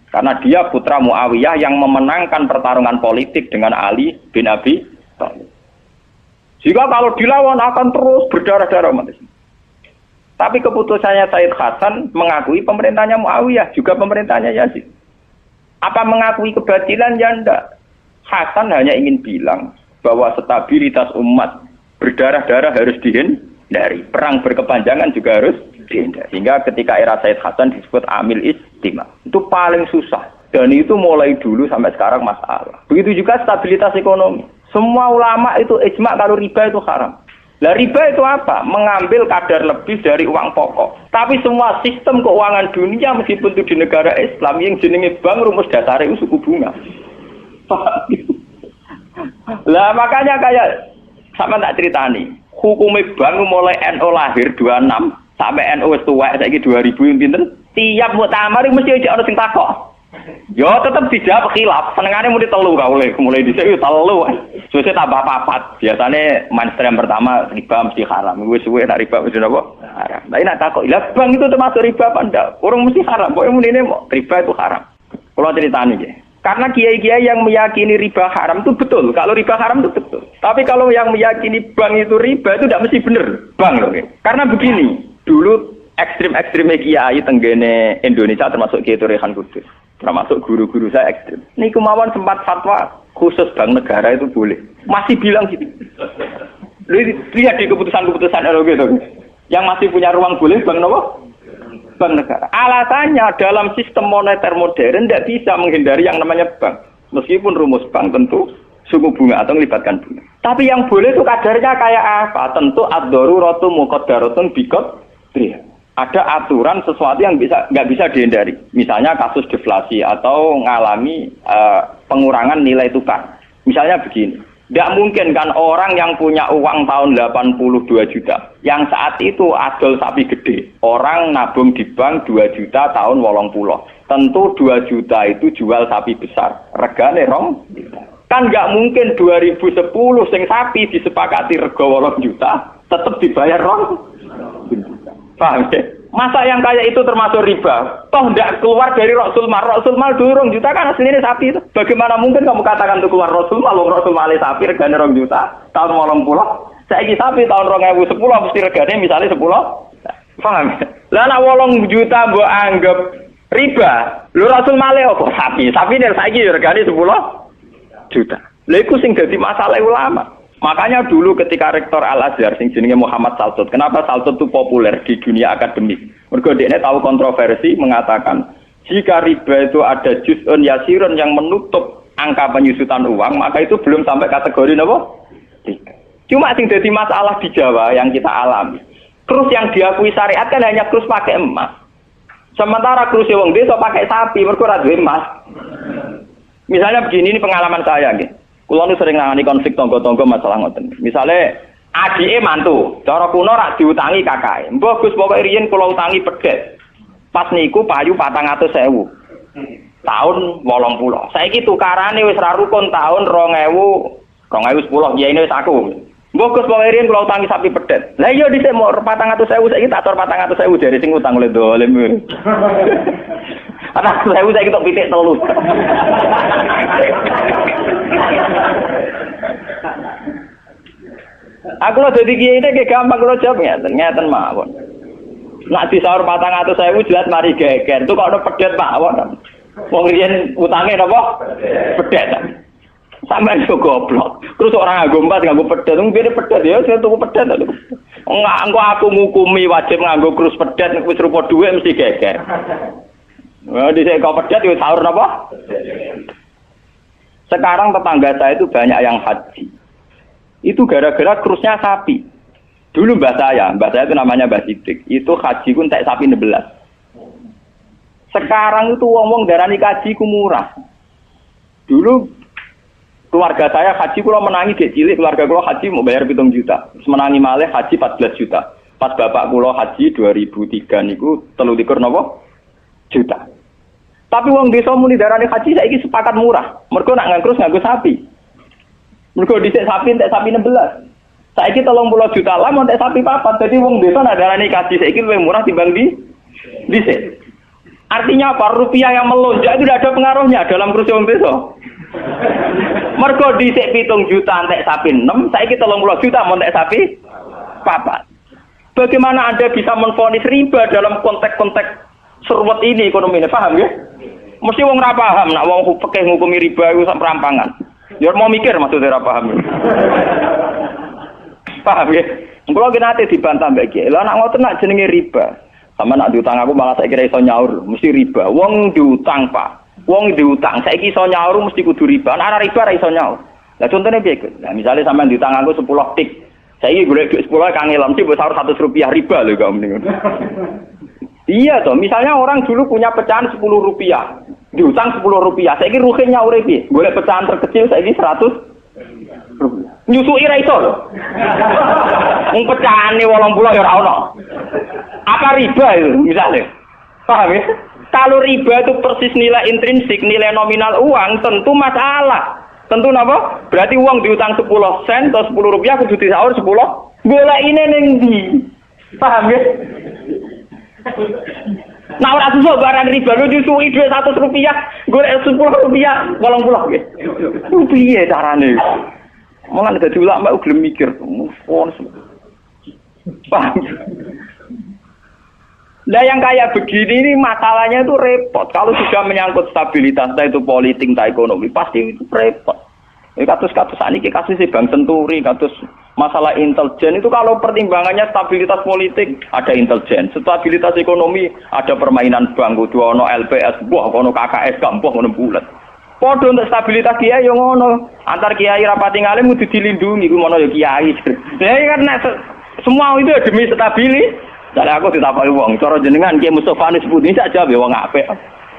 Karena dia putra Muawiyah yang memenangkan pertarungan politik dengan Ali bin Abi Thalib. Jika kalau dilawan akan terus berdarah-darah umat Islam. Tapi keputusannya Said Hasan mengakui pemerintahnya Muawiyah, juga pemerintahnya Yazid. Apa mengakui kebatilan? Ya enggak. Hasan hanya ingin bilang bahwa stabilitas umat berdarah-darah harus dihindari. Perang berkepanjangan juga harus dihindari. Hingga ketika era Said Hasan disebut Amil Istima. Itu paling susah. Dan itu mulai dulu sampai sekarang masalah. Begitu juga stabilitas ekonomi. Semua ulama itu ijma kalau riba itu haram. Lah riba itu apa? Mengambil kadar lebih dari uang pokok. Tapi semua sistem keuangan dunia meskipun itu di negara Islam yang jenenge bank rumus dasar itu suku bunga. Lah makanya kayak sama tak ceritani. Hukumnya bank mulai NU lahir 26 sampai NU wis tuwek saiki 2000 pinten? Tiap muktamar mesti ana sing takok. Yo tetep dijawab khilaf. Senengane muni telu ka mulai dhisik yo telu. Suwe tambah papat. Biasane mainstream pertama riba mesti haram. Wis suwe nek riba mesti apa? Haram. Lah nek takok, "Lah bank itu termasuk riba apa ndak?" Urung mesti haram. Pokoke munine riba itu haram. Kula critani nggih. Karena kiai-kiai yang meyakini riba haram itu betul. Kalau riba haram itu betul. Tapi kalau yang meyakini bank itu riba itu tidak mesti benar. Bank loh. Karena begini, dulu ekstrim-ekstrimnya kiai tenggene Indonesia termasuk Kiai Rehan Kudus. Termasuk guru-guru saya ekstrim. Ini kemauan sempat fatwa khusus bank negara itu boleh. Masih bilang gitu. Lihat di keputusan-keputusan ROG itu. Yang masih punya ruang boleh bank apa? Bank negara. Alasannya dalam sistem moneter modern tidak bisa menghindari yang namanya bank. Meskipun rumus bank tentu suku bunga atau melibatkan bunga. Tapi yang boleh itu kadarnya kayak apa? Tentu ad-daruratu muqaddaratun biqadriha. Ada aturan sesuatu yang nggak bisa dihindari. Misalnya kasus deflasi atau mengalami pengurangan nilai tukar. Misalnya begini. Tidak mungkin kan orang yang punya uang tahun 82 juta. Yang saat itu adol sapi gede. Orang nabung di bank 2 juta tahun 80. Tentu 2 juta itu jual sapi besar. Regane rong. Kan nggak mungkin 2010 sing sapi disepakati rego 8 juta. Tetap dibayar rong. Paham ya? Masa yang kayak itu termasuk riba? Toh tidak keluar dari Rasul Mal. Rasul Mal dulu 2 juta kan aslinya sapi itu. Bagaimana mungkin kamu katakan itu keluar Rasul Mal? Rasul Mal sapi regane 2 juta tahun 80. Saiki sapi tahun 2010 mesti regane misalnya 10. Paham? Lah nek 8 juta mbok anggap riba. Lho Rasul Mal apa? Sapi. Sapi nek saiki regane 10 juta. Lha iku sing dadi masalah ulama. Makanya dulu ketika rektor Al-Azhar sing jenenge Muhammad Salsut, kenapa Salsut itu populer di dunia akademik? Mergo dekne tahu kontroversi mengatakan jika riba itu ada juz'un yasirun yang menutup angka penyusutan uang, maka itu belum sampai kategori napa? Cuma sing dadi masalah di Jawa yang kita alami. Krus yang diakui syariat kan hanya krus pakai emas. Sementara krus wong desa pakai sapi, mergo ora duwe emas. Misalnya begini, ini pengalaman saya nggih. Kulo nu sering nangani konflik tangga-tangga masalah ngoten. Misalnya Adike mantu, cara kuno rak diutangi kakake. Mbah Gus pokoke riyen kula utangi pedhet. Pas niku payu 400.000. Tahun 80. Saiki tukarane wis ra rukun tahun 2010 kiyaine wis aku. Mbah Gus pokoke riyen kula utangi sapi pedhet. Lah iya dhisik mau 400.000 saiki tak atur 400.000 dari sing utang oleh dolim. Ana 1.000 saiki tok pitik telu. Aku lho dadi kiai iki gampang kula jawab ngeten mawon. Nak disaur 400.000 jelas mari geger. Itu kok ono pedhet mawon. Wong riyen utange napa? Pedhet. Sampeyan yo goblok. Terus orang nganggo empat nganggo pedhet, mung kene pedhet ya sing tuku pedhet. Engko aku ngukumi wajib nganggo krus pedhet wis rupa dhuwit mesti geger. Wah dhisik kok pedhet yo saur napa? Sekarang tetangga saya itu banyak yang haji. Itu gara-gara krusnya sapi. Dulu mbah saya itu namanya Mbah Sidik. Itu haji ku entek sapi 16. Sekarang itu wong-wong darani haji ku murah. Dulu keluarga saya haji kula menangi gek cilik, keluarga kula haji mau bayar 7 juta. Terus menangi malih haji 14 juta. Pas bapak kula haji 2003 niku 23 napa juta. Tapi wong desa muni darani haji saiki sepakat murah. Mergo nak ngangkrus nganggo sapi. Mergo dhisik sapi entek sapi 16. Saiki 30 juta lah mau entek sapi papat. Dadi wong desa nak darani haji saiki luwih murah timbang dhisik. Artinya apa? Rupiah yang melonjak itu tidak ada pengaruhnya dalam kursi wong desa. Mergo dhisik 7 juta entek sapi 6, saiki 30 juta mau entek sapi papat. Bagaimana Anda bisa menvonis riba dalam konteks-konteks serwet ini ekonominya? Paham ya? Mesti wong ra paham nak wong fikih ngukumi riba iku sak perampangan. Ya mau mikir maksudnya ra paham. Paham ya? Kulo ki nate dibantah mbek Ki. Lah nak ngoten nak jenenge riba. Sama nak diutang aku malah saiki iso nyaur, mesti riba. Wong diutang, Pak. Wong diutang saiki iso nyaur mesti kudu riba. Nek ora riba ora iso nyaur. Lah contone piye, Gus? Lah misale sampean diutang aku 10 tik. Saiki golek duit 10 kangelam mesti mbok saur 100 rupiah riba lho kok mending. Iya toh, misalnya orang dulu punya pecahan 10 rupiah, diutang 10 rupiah, saiki ruhe nyaure piye? Golek pecahan terkecil saiki 100 rupiah. Nyusui ra iso lho. Wong pecahane 80 ya ora ono. Apa riba itu misalnya? Paham ya? Kalau riba itu persis nilai intrinsik, nilai nominal uang, tentu masalah. Tentu napa? Berarti uang diutang 10 sen atau 10 rupiah kudu disaur 10. Golekine ning ndi? Paham ya? Nah ora susuk barang riba lu disuwi dhuwit 100 rupiah, golek 10 rupiah 80 nggih. Piye carane? Mulane dadi ulama gelem mikir. Paham? Nah yang kayak begini ini masalahnya itu repot. Kalau sudah menyangkut stabilitas, entah itu politik, entah ekonomi, pasti itu repot. Kasus-kasus ini kasus Bank Senturi, kasus masalah intelijen itu kalau pertimbangannya stabilitas politik ada intelijen, stabilitas ekonomi ada permainan bank, kudu ono LPS, buah ono KKS, gampang ono bulat. Podo untuk stabilitas kiai yang ono antar kiai rapati ngalim kudu dilindungi, kudu ono ya kiai. Ya kan semua itu demi stabilitas. Jadi aku ditapai wong, cara jenengan Ki Mustofa nis putih sak jawab ya wong apik.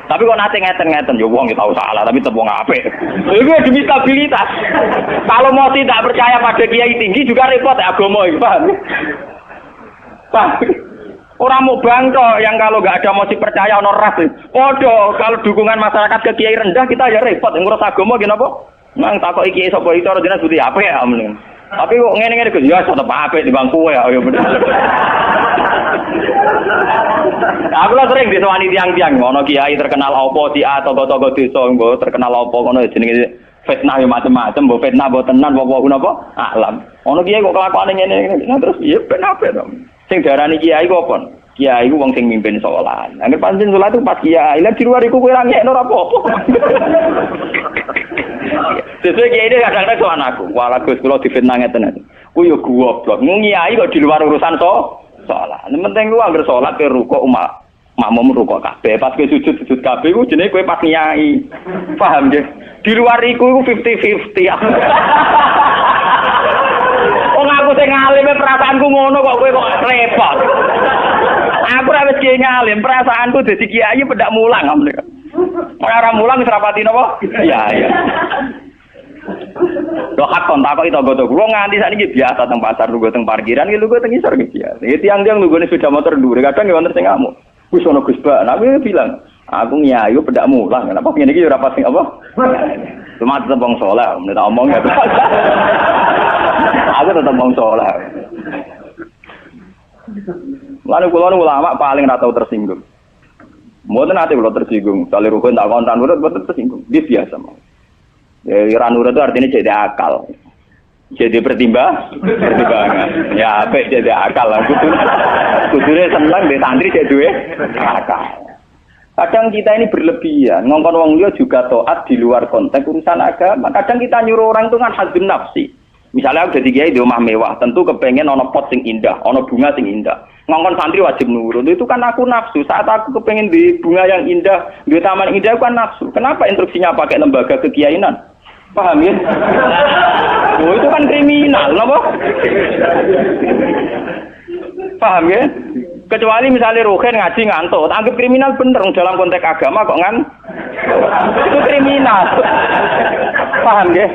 Tapi kok nate ngeten-ngeten ya wong tahu salah tapi tetep wong apik. Iku demi stabilitas. Kalau mau tidak percaya pada kiai tinggi juga repot agama iki, paham? Paham? Orang mau bangko yang kalau enggak ada mosi percaya ono ras. Podo kalau dukungan masyarakat ke kiai rendah kita ya repot ngurus agama ki napa? Nang takoki kiai sapa iki cara jenengan putih apik ya mending. Tapi kok ngene-ngene Gus ya tetep apik di bangku ya bener. Aku lah sering disewani tiang-tiang ono kiai terkenal apa di togo-togo desa mbok terkenal apa ngono jenenge fitnah yo macam-macam mbok fitnah mbok tenan apa napa alam. Ono kiai kok kelakuane ngene-ngene terus iya ben apik to. Sing diarani kiai kok apa? Kiai ku wong sing mimpin salat. Angger pancen salat itu pas kiai lan di luar iku kowe ra ngekno ora apa-apa. Sesuai kiai ini kadang-kadang soal aku. Walah Gus kula difitnah ngeten. Ku yo goblok. Kiai kok di luar urusan salat. Nek penting ku anggere salat ke rukuk makmum rukuk kabeh. Pas ke sujud kabeh ku jenenge kowe pas kiai. Paham nggih? Di luar iku 50-50. Wong aku sing ngalime perasaanku ngono kok kowe kok repot. Aku ra wis kiai ngalim, perasaanku dadi kiai pendak mulang ngene. Ora mulang wis rapati napa? Iya. Lho hak kon takok itu goto. Kulo nganti sakniki biasa teng pasar lungguh teng parkiran iki lungguh teng isor iki biasa. Ya tiang-tiang lunggune sepeda motor dhuwur kadang ya wonten sing ngamuk. Wis ana Gus Bak, aku bilang, aku nyayu pedak mulang. Kenapa ngene iki ora pas sing apa? Cuma tetep wong saleh, nek tak omong ya. Aku tetep wong saleh. Lalu kula ulama paling ra tau tersinggung. Mboten ate kula tersinggung. Sale rukun tak kontan urut mboten tersinggung. Dia biasa mah. Ya ora nurut itu artinya jadi akal. Jadi pertimbangan. Ya apik jadi akal lah kudune seneng mbek santri jadi duwe akal. Kadang kita ini berlebihan, ngongkon wong liya juga taat di luar konteks urusan agama. Kadang kita nyuruh orang itu kan hadzun nafsi. Misalnya aku jadi kiai di rumah mewah, tentu kepengen ono pot sing indah, ono bunga sing indah. Ngongkon santri wajib nurut. Itu kan aku nafsu. Saat aku kepengen di bunga yang indah, di taman indah aku kan nafsu. Kenapa instruksinya pakai lembaga kekiainan? Paham ya? Oh, itu kan kriminal, apa? Paham ya? Kecuali misalnya Ruhin ngaji ngantuk, anggap kriminal bener dalam konteks agama kok itu kriminal. Paham ya?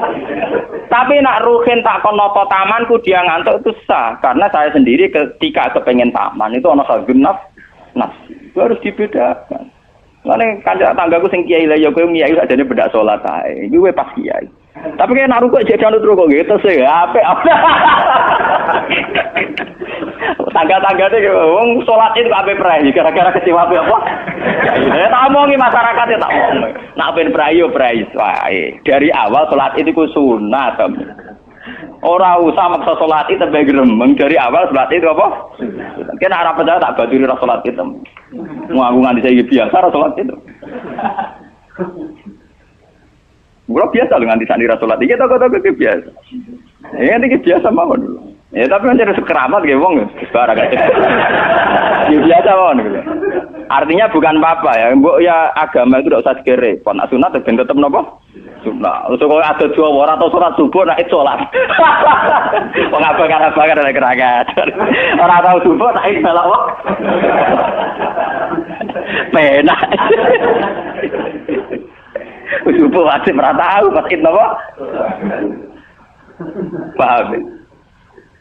Tapi nak Ruhin tak konoto tamanku dia ngantuk itu sah, karena saya sendiri ketika kepengen taman itu ana hadzun nafsi. Itu harus dibedakan. Lane kanca tanggaku sing kiai lah ya kowe kiai sakjane bedak salat ae. Iki kowe pas kiai. Tapi kayak naruh kok jek anut kok gitu sih. Apik. Tangga-tangga iki wong salat itu kabeh prai gara-gara kecewa apa? Ya tak omongi masyarakat ya tak omong. Nak ben prai yo prai wae. Dari awal salat itu ku sunat. Ora usah maksa salat itu tebe gremeng dari awal salat itu apa? Kena arep percaya tak baturi ra salat itu. Ngaku nganti saya biasa ra salat itu. Gua biasa dengan di sana salat iki toko-toko biasa. Ya ini biasa mawon dulu. Ya tapi kan jadi keramat gitu wong barang aja. Ya biasa mawon gitu. Artinya bukan apa-apa ya. Mbok ya agama itu tidak usah segere. Pon sunat ben tetep napa? Sunat. Terus kok ada Jawa ora tau salat subuh nek salat. Wong abang-abang ada keragat. Ora tau subuh tak salat wae. Penak. Subuh wajib ora tahu masjid napa? Paham.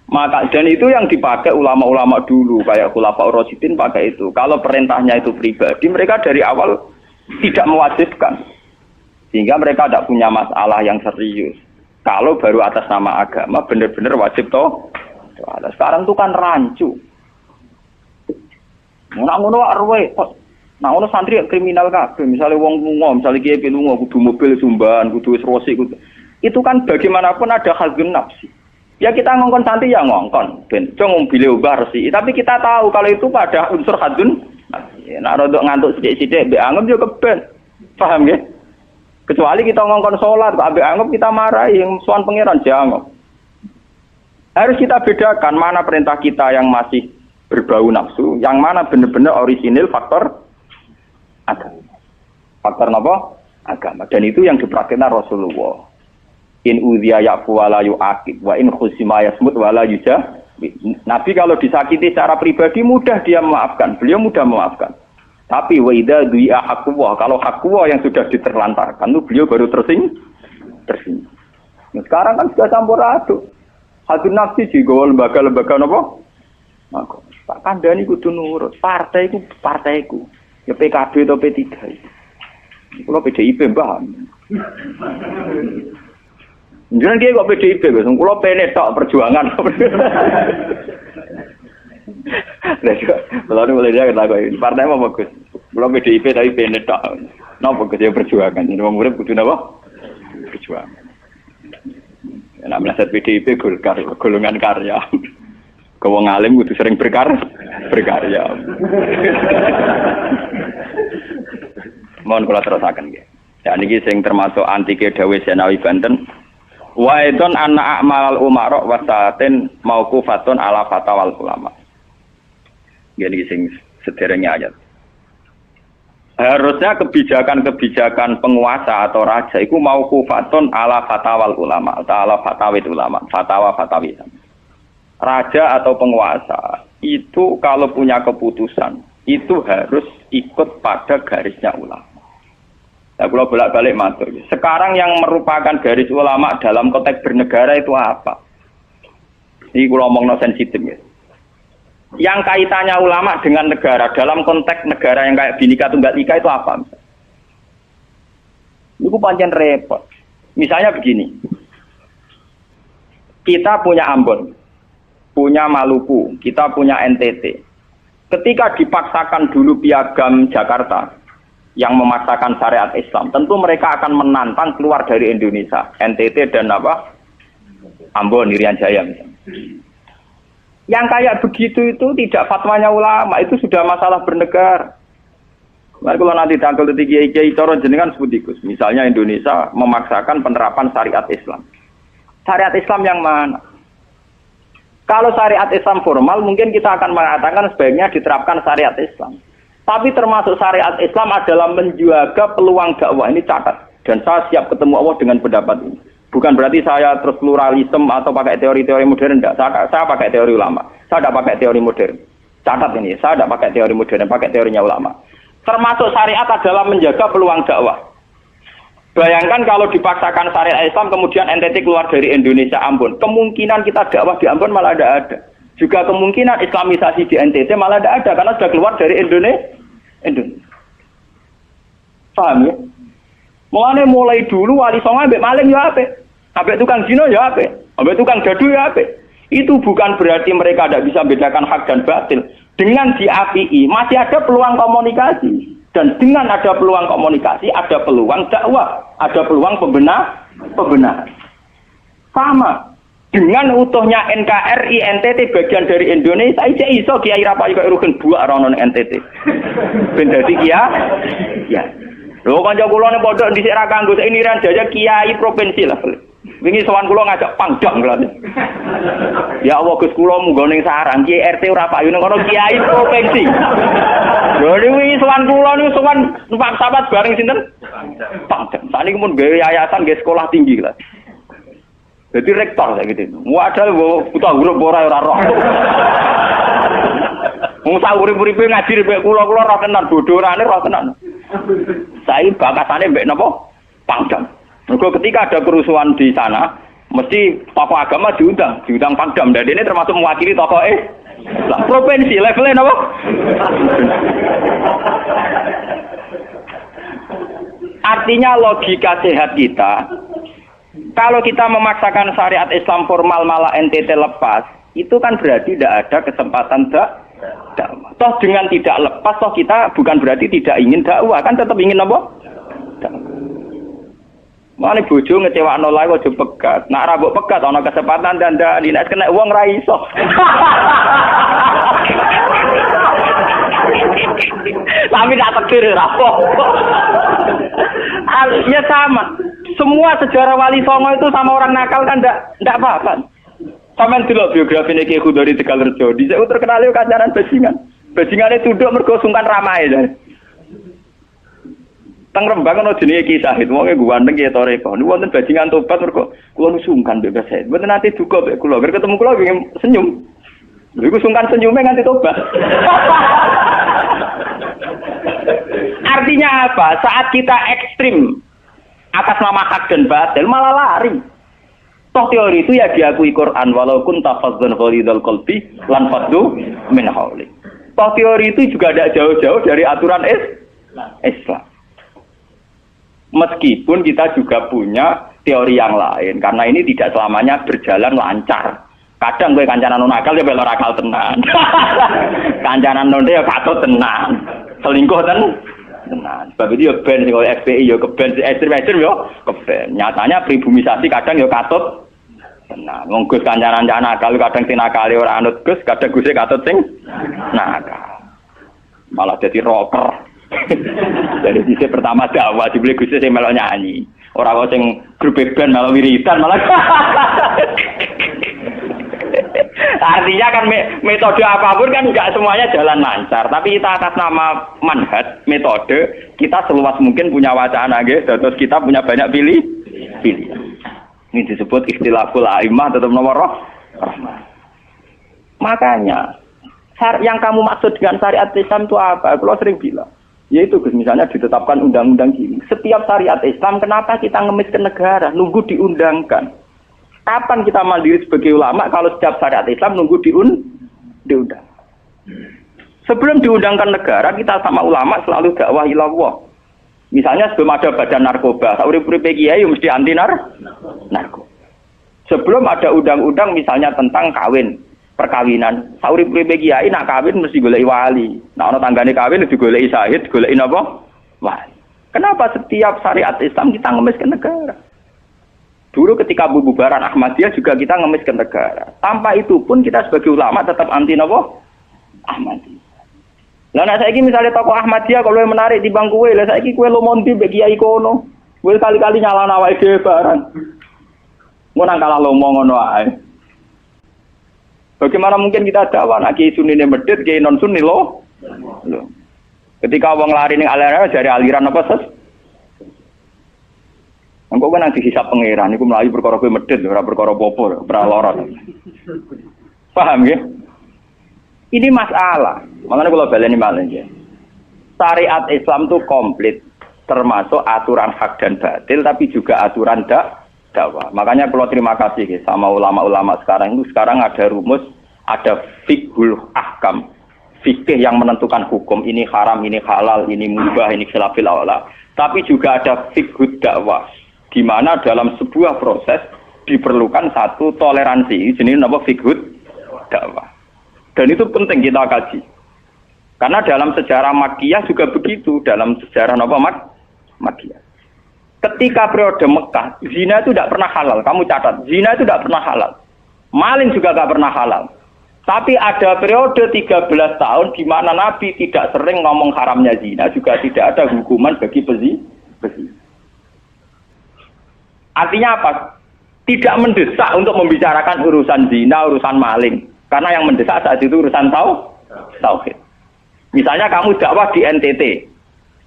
Maka dan itu yang dipakai ulama-ulama dulu kayak Khulafaur Rasyidin pakai itu. Kalau perintahnya itu pribadi, mereka dari awal tidak mewajibkan. Sehingga mereka tidak punya masalah yang serius. Kalau baru atas nama agama benar-benar wajib toh. Sekarang itu kan rancu. Ngono wae ruwe. Nah, ono santri kriminal kabeh, misalnya wong lunga, misalnya kiai lunga kudu mobil sumban, kudu wis rosi kudu. Itu kan bagaimanapun ada hadzun nafsi. Ya kita ngongkon santri ya ngongkon, ben cung mobil ubah resi. Tapi kita tahu kalau itu pada unsur hadzun nafsi. Nek rodok ngantuk sithik-sithik mbek anggap yo keben. Paham nggih? Kecuali kita ngongkon salat, kok ambek anggap kita marahi yang sowan pangeran jangan. Harus kita bedakan mana perintah kita yang masih berbau nafsu, yang mana benar-benar orisinil faktor agama. Faktor apa? Agama. Dan itu yang dipraktikkan Rasulullah. In udhiya ya'fu wa la yu'aqib wa in khusima yasmut wa la yujah. Nabi kalau disakiti secara pribadi mudah dia memaafkan. Beliau mudah memaafkan. Tapi wa idza du'i'a haqqullah, kalau haqqullah yang sudah diterlantarkan itu beliau baru tersinggung. Nah, sekarang kan sudah campur aduk. Hadzun nafsi juga lembaga-lembaga apa? Maka tak kandhani kudu nurut. Partaiku. Ya PKB atau P3 itu. Kalau PDIP mbah. Jangan dia kok PDIP, kalau PNS tak perjuangan. Lalu mulai dia kata partai apa bagus? Kalau PDIP tapi PNS tak. Napa bagus ya perjuangan. Ini murid kudu napa? Perjuangan. Nek meleset PDIP golongan karya. Wong alim kudu sering berkarya. Mohon kula terusaken nggih. Ya niki sing termasuk antike dawuh Senawi Banten. Wa idon anna a'mal umara wa sa'atin mauqufatun ala fatawal ulama. Nggih sing sederenge ayat. Harusnya kebijakan-kebijakan penguasa atau raja itu mauqufatun ala fatawal ulama, ala fatawit ulama, fatwa-fatwi. Raja atau penguasa itu kalau punya keputusan itu harus ikut pada garisnya ulama. Nah, kalau bolak-balik matur. Sekarang yang merupakan garis ulama dalam konteks bernegara itu apa? Ini kalau ngomong sensitif ya. Yang kaitannya ulama dengan negara dalam konteks negara yang kayak Bhinneka Tunggal Ika itu apa? Itu pancen repot. Misalnya begini. Kita punya Ambon, punya Maluku, kita punya NTT. Ketika dipaksakan dulu piagam Jakarta yang memaksakan syariat Islam, tentu mereka akan menantang keluar dari Indonesia, NTT dan apa? Ambon, Irian Jaya misalnya. Yang kayak begitu itu tidak fatwanya ulama, itu sudah masalah bernegara. Mari kalau nanti tanggal kiai cara jenengan sebut ikus. Misalnya Indonesia memaksakan penerapan syariat Islam. Syariat Islam yang mana? Kalau syariat Islam formal mungkin kita akan mengatakan sebaiknya diterapkan syariat Islam. Tapi termasuk syariat Islam adalah menjaga peluang dakwah. Ini catat. Dan saya siap ketemu Allah dengan pendapat ini. Bukan berarti saya terus pluralisme atau pakai teori-teori modern. Tidak. Saya pakai teori ulama. Saya tidak pakai teori modern. Catat ini. Saya tidak pakai teori modern. Pakai teorinya ulama. Termasuk syariat adalah menjaga peluang dakwah. Bayangkan kalau dipaksakan syariat Islam kemudian NTT keluar dari Indonesia Ambon. Kemungkinan kita dakwah di Ambon malah tidak ada. Juga kemungkinan Islamisasi di NTT malah tidak ada karena sudah keluar dari Indonesia. Paham ya? Mulai dulu wali songo ambek maling ya apik. Ambek tukang zina ya apik. Ambek tukang gaduh ya apik. Itu bukan berarti mereka tidak bisa membedakan hak dan batil. Dengan diapii masih ada peluang komunikasi. Dan dengan ada peluang komunikasi, ada peluang dakwah, ada peluang pembenahan. Sama. Dengan utuhnya NKRI, NTT bagian dari Indonesia, aja iso Kiai Rapayu kaya rugen buak rono NTT. Ben dadi ya. Lho kanca kula ning pondok dhisik ra kanggo ini ran jaya kiai provinsi lah. Wingi sowan kula ngajak pangdam lho. Ya Allah Gus kula munggo ning sarang Kiai RT ora payu ning kono kiai provinsi. Lho wingi sowan kula niku sowan numpak sahabat bareng sinten? Pangdam. Saniki mun gawe yayasan nggih sekolah tinggi lah. Jadi rektor saya gitu. Wadah buta huruf ora roh. Wong sak urip-uripe ngaji mbek kula roh tenan bodorane roh tenan. Saya bakatane mbek napa? Pangdam. Mergo ketika ada kerusuhan di sana, mesti tokoh agama diundang Pangdam. Dan ini termasuk mewakili tokoh lah provinsi levelnya napa? Artinya logika sehat kita, kalau kita memaksakan syariat Islam formal malah NTT lepas, itu kan berarti tidak ada kesempatan dakwah. Toh dengan tidak lepas, toh kita bukan berarti tidak ingin dakwah, kan tetap ingin apa? Dakwah. Mane bojo ngecewakno lae aja pegat. Nek ra mbok pegat ana kesempatan dandani, nek kena wong ra iso. Tapi tak tegir ra apa. Ya sama. Semua sejarah Wali Songo itu sama orang nakal kan ndak apa-apa. Sampeyan delok biografi Ki Khudori Tegalrejo, dhisik terkenal yo kancanan bajingan. Bajingane tunduk mergo sungkan ramae. Teng Rembang ana jenenge Ki Sahid, wonge ganteng ki toreko. Niku wonten bajingan tobat mergo kula nu sungkan bebas Sahid. Mboten nate duka mek kula, ger ketemu kula pengen senyum. Lha iku sungkan senyume nganti tobat. Artinya apa? Saat kita ekstrim atas nama hak dan batil malah lari. Toh teori itu ya diakui Quran walaupun tafazzan ghalidul qalbi lan faddu min haulik. Toh teori itu juga tidak jauh-jauh dari aturan Islam. Meskipun kita juga punya teori yang lain karena ini tidak selamanya berjalan lancar. Kadang gue kancanan nakal ya belok akal tenan. Kancanan nonde ya katut tenan. Selingkuh tenan. Sebab itu ya ben sing FPI ya keben ekstrem ya keben. Nyatanya pribumisasi kadang ya katut tenan. Wong Gus kancanan nakal kadang tinakali ora anut Gus, kadang Guse katut sing nakal. Malah jadi rocker. Dari sisi pertama dakwah dibeli Gus sing melok nyanyi. Ora kok sing grup band melok wiridan malah. Artinya kan metode apapun kan enggak semuanya jalan lancar, tapi kita atas nama manhaj, metode, kita seluas mungkin punya wacana nggih, terus kita punya banyak pilih. Ini disebut ikhtilaful a'immah tetap nomor rahmah. Makanya yang kamu maksud dengan syariat Islam itu apa? Kalau sering bilang, Yaitu misalnya ditetapkan undang-undang gini. Setiap syariat Islam kenapa kita ngemis ke negara? Nunggu diundangkan. Kapan kita mandiri sebagai ulama kalau setiap syariat Islam nunggu diundang? Sebelum diundangkan negara, kita sama ulama selalu dakwah ilallah. Misalnya sebelum ada badan narkoba, urip-uripe kiai mesti anti narkoba. Sebelum ada undang-undang misalnya tentang kawin, perkawinan, urip-uripe kiai nak kawin mesti goleki wali. Nah ana tanggane kawin digoleki syahid, goleki napa? Wali. Kenapa setiap syariat Islam kita ngemis ke negara? Dulu ketika bubaran Ahmadiyah juga kita ngemis ke negara. Tanpa itu pun kita sebagai ulama tetap anti napa? Ahmadiyah. Lah nek saiki misale tokoh Ahmadiyah kalau yang menarik di bangku kowe, lah saiki kowe lomonti mbek kiai kono. Kowe kali-kali nyalahno awake dhewe barang. Ngono kalah lomo ngono ae. Bagaimana mungkin kita dakwah nek kiai sunine medhit, kiai non sunni loh. Ketika wong lari ning aliran dari aliran apa ses? Engko kan nang dihisab pangeran iku mlayu perkara kowe medhit ora perkara apa-apa, ora lara. Paham ya? Ini masalah. Makanya kalau baleni malih ya. Syariat Islam itu komplit, termasuk aturan hak dan batil, tapi juga aturan dakwah. Makanya kalau terima kasih ya, sama ulama-ulama sekarang itu sekarang ada rumus, ada fiqhul ahkam, fikih yang menentukan hukum ini haram, ini halal, ini mubah, ini khilafil aula. Tapi juga ada fiqhud dakwah, di mana dalam sebuah proses diperlukan satu toleransi, jenis apa fiqhud dakwah. Dan itu penting kita kaji. Karena dalam sejarah Makkiyah juga begitu, dalam sejarah apa Makkiyah. Ketika periode Mekah, zina itu tidak pernah halal. Kamu catat, zina itu tidak pernah halal. Maling juga tidak pernah halal. Tapi ada periode 13 tahun di mana Nabi tidak sering ngomong haramnya zina, juga tidak ada hukuman bagi pezina. Artinya apa? Tidak mendesak untuk membicarakan urusan zina, urusan maling. Karena yang mendesak saat itu urusan tauhid. Misalnya kamu dakwah di NTT.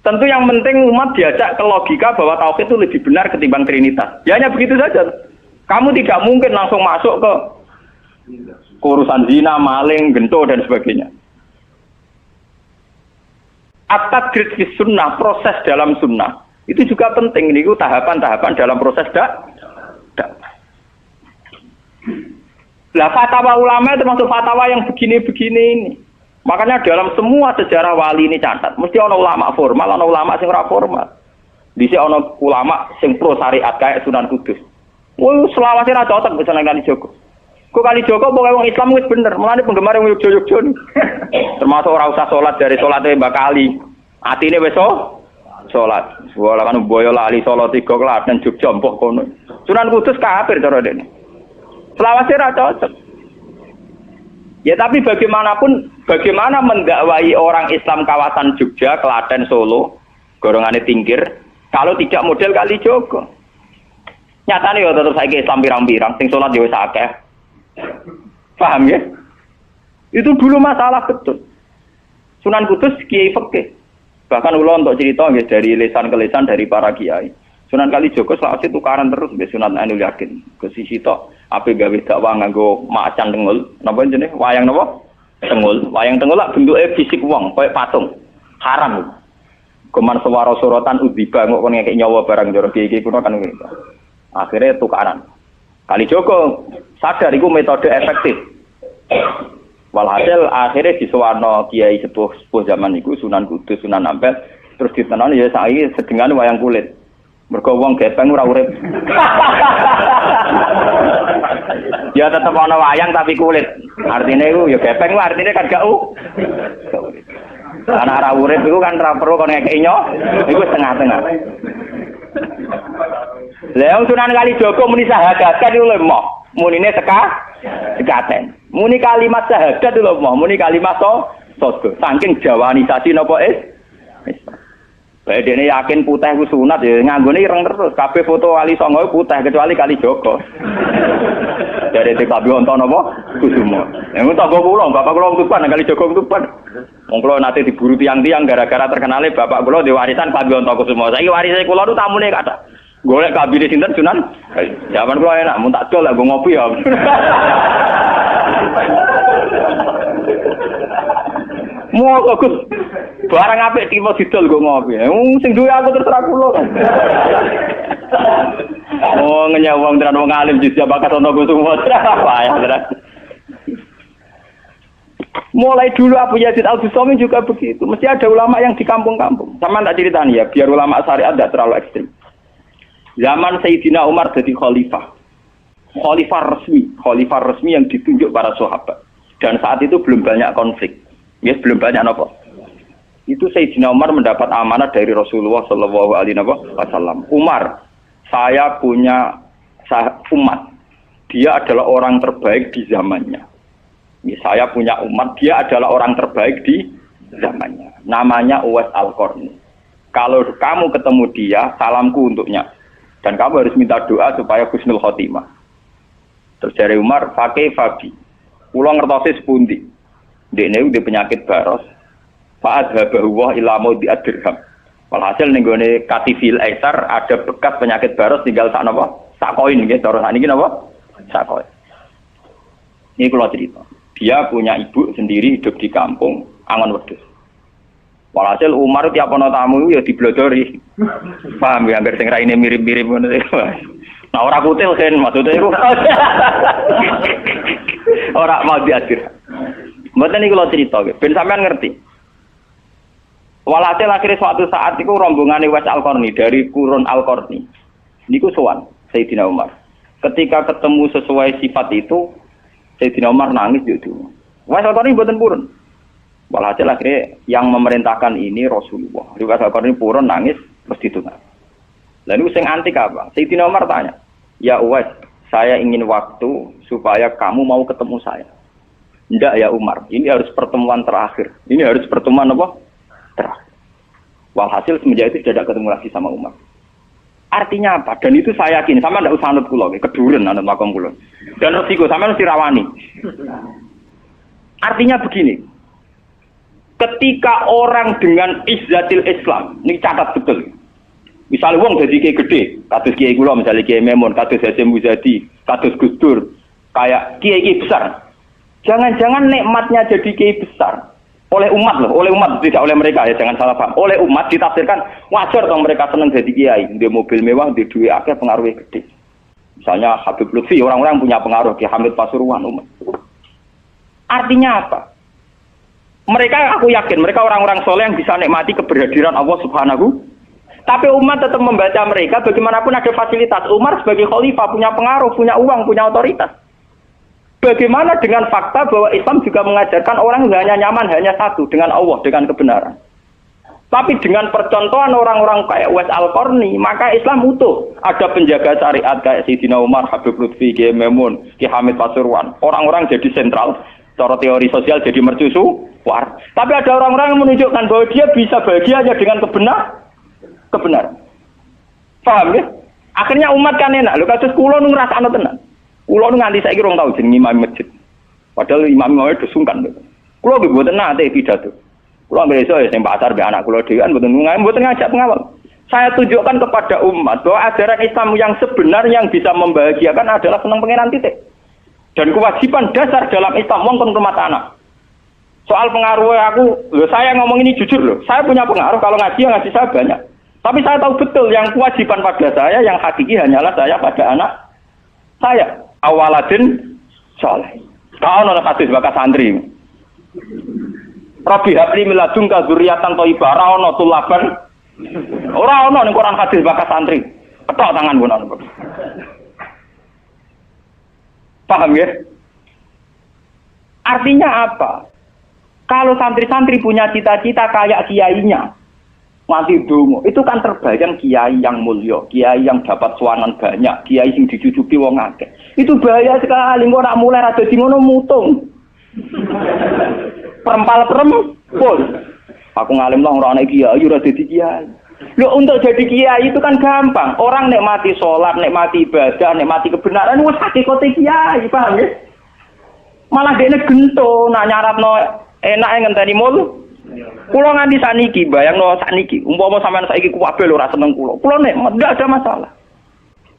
Tentu yang penting umat diajak ke logika bahwa tauhid itu lebih benar ketimbang trinitas. Ya hanya begitu saja. Kamu tidak mungkin langsung masuk ke urusan zina, maling, gento dan sebagainya. At-tadrid fi sunnah, proses dalam sunnah. Itu juga penting. Ini tahapan-tahapan dalam proses dakwah. Lah fatwa ulama termasuk fatwa yang begini-begini ini. Makanya dalam semua sejarah wali ini catat, mesti ana ulama formal, ana ulama sing ora formal. Dhisik ana ulama sing pro syariat kayak Sunan Kudus. Woi, selawase ra cocok bisa nang Kalijogo. Kok Kalijogo pokoke wong Islam wis bener, mulane penggemar wong Yogya-Yogya nih. Termasuk ora usah salat dari salate Mbak Kali. Atine wis salat. Wala kan boyo lali salat 3 Klaten Jogja mbok kono. Sunan Kudus kafir cara dene. Selawase ra cocok. Ya tapi bagaimanapun, bagaimana mendakwahi orang Islam kawasan Jogja, Klaten, Solo, golongane Tingkir, kalau tidak model Kalijogo. Nyatane ya tetep saiki Islam pirang-pirang, sing salat ya wis akeh. Paham ya? Itu dulu masalah betul. Sunan Kudus kiai fikih. Bahkan ulo untuk cerita nggih dari lisan ke lisan dari para kiai. Sunan Kalijogo selawase tukaran terus mbek Sunan Ainul Yakin. Ke sisi tok ape gawe dakwah nganggo macan tengul. Napa jenenge? Wayang napa? Tengul. Wayang tengul lak bentuke fisik wong, koyo patung. Haram. Kuman swara sorotan udziba kok kon ngekek nyawa barang jero iki kuno kan ngono. Akhirnya tukaran. Kalijogo sadar iku metode efektif. Walhasil akhirnya disuwarno kiai sepuh zaman iku Sunan Kudus, Sunan Ampel terus ditenoni ya saiki sedengan wayang kulit. Mergo wong gepeng ora urip. Ya tetep ana wayang tapi kulit. Artine iku ya gepeng ku artine kan gak urip. Ana ora urip iku kan ora perlu kon ngekeki nyo, iku setengah-tengah. Lah Sunan Kalijogo muni syahadat kan iku lemah. Munine sekaten. Muni kalimat syahadat lho moh, muni kalimat sodo. Saking jawanisasi napa Bae dene yakin putih ku sunat ya nganggone ireng terus. Kabeh foto wali songo putih kecuali Kalijogo. Dari TKB wonten napa? Kusumo. Yang tangga kula, bapak kula Tuban Kalijogo Tuban. Wong kula nate diburu tiang-tiang gara-gara terkenale bapak kula di warisan Kabeh Wonten Kusumo. Saiki warise kula nu tamune kathah. Golek kabine sinten Sunan? Zaman kula enak mun tak dol lah ngopi ya. Mau Gus. Barang apik tiba didol kok ngopi. Sing duwe aku terserah kula kan. Oh ngenyek wong tenan wong alim jus bakat ono go semua. Apa ya tenan. Mulai dulu Abu Yazid Al-Bustami juga begitu. Mesti ada ulama yang di kampung-kampung. Sama tak ceritani ya, biar ulama syariat tidak terlalu ekstrim. Zaman Sayyidina Umar jadi khalifah. Khalifah resmi yang ditunjuk para sahabat. Dan saat itu belum banyak konflik. Ya, belum banyak apa. Itu Sayyidina Umar mendapat amanah dari Rasulullah sallallahu alaihi wasallam. Umar, saya punya umat. Dia adalah orang terbaik di zamannya. Saya punya umat, dia adalah orang terbaik di zamannya. Namanya Uwais Al-Qarni. Kalau kamu ketemu dia, salamku untuknya. Dan kamu harus minta doa supaya husnul khotimah. Terus dari Umar, pakai Fabi. Pulau ngertosis pundi. Dia udah penyakit baros. Fa'adhabahuwah ilamu diadirham. Walhasil nenggone katifil aisar ada bekas penyakit baros tinggal sak napa? Sak koin nggih, cara sakniki napa? Sak koin. Ini kula cerita. Dia punya ibu sendiri hidup di kampung Angon Wedhus. Walhasil Umar tiap ana tamu ya diblodori. Paham ya, hampir sing raine mirip-mirip ngono. Nah ora kutil kan maksudnya iku. Ora mau diadir. Mboten iki kula cerita nggih, ben sampean ngerti. Walhasil akhirnya suatu saat itu rombongan Uwais Al-Qarni dari Qurun Al-Qarni. Niku sowan Sayyidina Umar. Ketika ketemu sesuai sifat itu, Sayyidina Umar nangis gitu. Uwais Al-Qarni mboten purun. Walhasil akhirnya yang memerintahkan ini Rasulullah. Uwais Al-Qarni purun nangis mesti itu. Lalu sing antik apa? Sayyidina Umar tanya, "Ya Uwais, saya ingin waktu supaya kamu mau ketemu saya." "Ndak ya Umar, ini harus pertemuan terakhir. Ini harus pertemuan apa? Terakhir." Walhasil semenjak itu tidak ketemu lagi sama Umar. Artinya apa? Dan itu saya yakin, sama ndak usah anut kula, keduren anut makom kula. Dan resiko sama mesti rawani. Artinya begini. Ketika orang dengan izzatil Islam, ini catat betul. Misalnya wong jadi kiai gede, kados kiai kula misalnya Kiai Memun, kados Hasyim Muzadi, kados Gus Dur, kayak kiai besar. Jangan-jangan nikmatnya jadi kiai besar oleh umat loh, oleh umat tidak oleh mereka ya, jangan salah paham. Oleh umat ditafsirkan wajar dong mereka senang jadi kiai, di mobil mewah, di duit akeh, pengaruhnya gede. Misalnya Habib Lutfi, orang-orang punya pengaruh, Ki Hamid Pasuruan umat. Artinya apa? Mereka, aku yakin mereka orang-orang soleh yang bisa nikmati keberhadiran Allah Subhanahu. Tapi umat tetap membaca mereka, bagaimanapun ada fasilitas. Umar sebagai khalifah punya pengaruh, punya uang, punya otoritas. Bagaimana dengan fakta bahwa Islam juga mengajarkan orang hanya nyaman hanya satu, dengan Allah, dengan kebenaran. Tapi dengan percontohan orang-orang kayak Uwais Al-Qarni, maka Islam utuh. Ada penjaga syariat kayak Sayyidina Umar, Habib Lutfi, Kiai Memun, Ki Hamid Pasuruan. Orang-orang jadi sentral, cara teori sosial jadi mercusu. Tapi ada orang-orang yang menunjukkan bahwa dia bisa bahagia aja dengan kebenaran. Paham ya? Akhirnya umat kan enak. Lho kados kula nu ngrasakno tenan. Kula nu nganti saiki rong tau jeneng imam masjid. Padahal imam itu sungkan. Kula nggih mboten nate pidato. Kula nggih iso sing pasar be anak kula dhewean mboten ngajak pengawal. Saya tunjukkan kepada umat bahwa ajaran Islam yang sebenar yang bisa membahagiakan adalah seneng pangeran titik. Dan kewajiban dasar dalam Islam wong kon rumah tanah. Soal pengaruh aku, saya ngomong ini jujur loh. Saya punya pengaruh kalau ngaji ya ngaji saya banyak. Tapi saya tahu betul yang kewajiban pada saya, yang hakiki hanyalah saya pada anak saya. Awaladin soleh. Kau nolak hadis bakas santri. Rabbi habli miladunka dzurriatan thayyibah. Ora ono tulaban. Ora ono ning Quran hadis bakas santri. Ketok tangan bono. Paham ya? Artinya apa? Kalau santri-santri punya cita-cita kayak kiainya, mati dungo, itu kan terbayang kiai yang mulia, kiai yang dapat suanan banyak, kiai yang dicucuki wong akeh. Itu bahaya sekali, kok nak mulai rada di ngono mutung. Perempal-perempul. Aku ngalim lah ora ana kiai, ora dadi kiai. Loh, untuk jadi kiai itu kan gampang. Orang nikmati sholat, nikmati ibadah, nikmati kebenaran, wis hakikate kiai, paham ya? Malah dene gento, nak nyaratno enak ngenteni mul. Kula nganti sakniki, bayangno sakniki, umpama sampean saiki kuwabe lho ora seneng kula. Kula nek ndak ada masalah.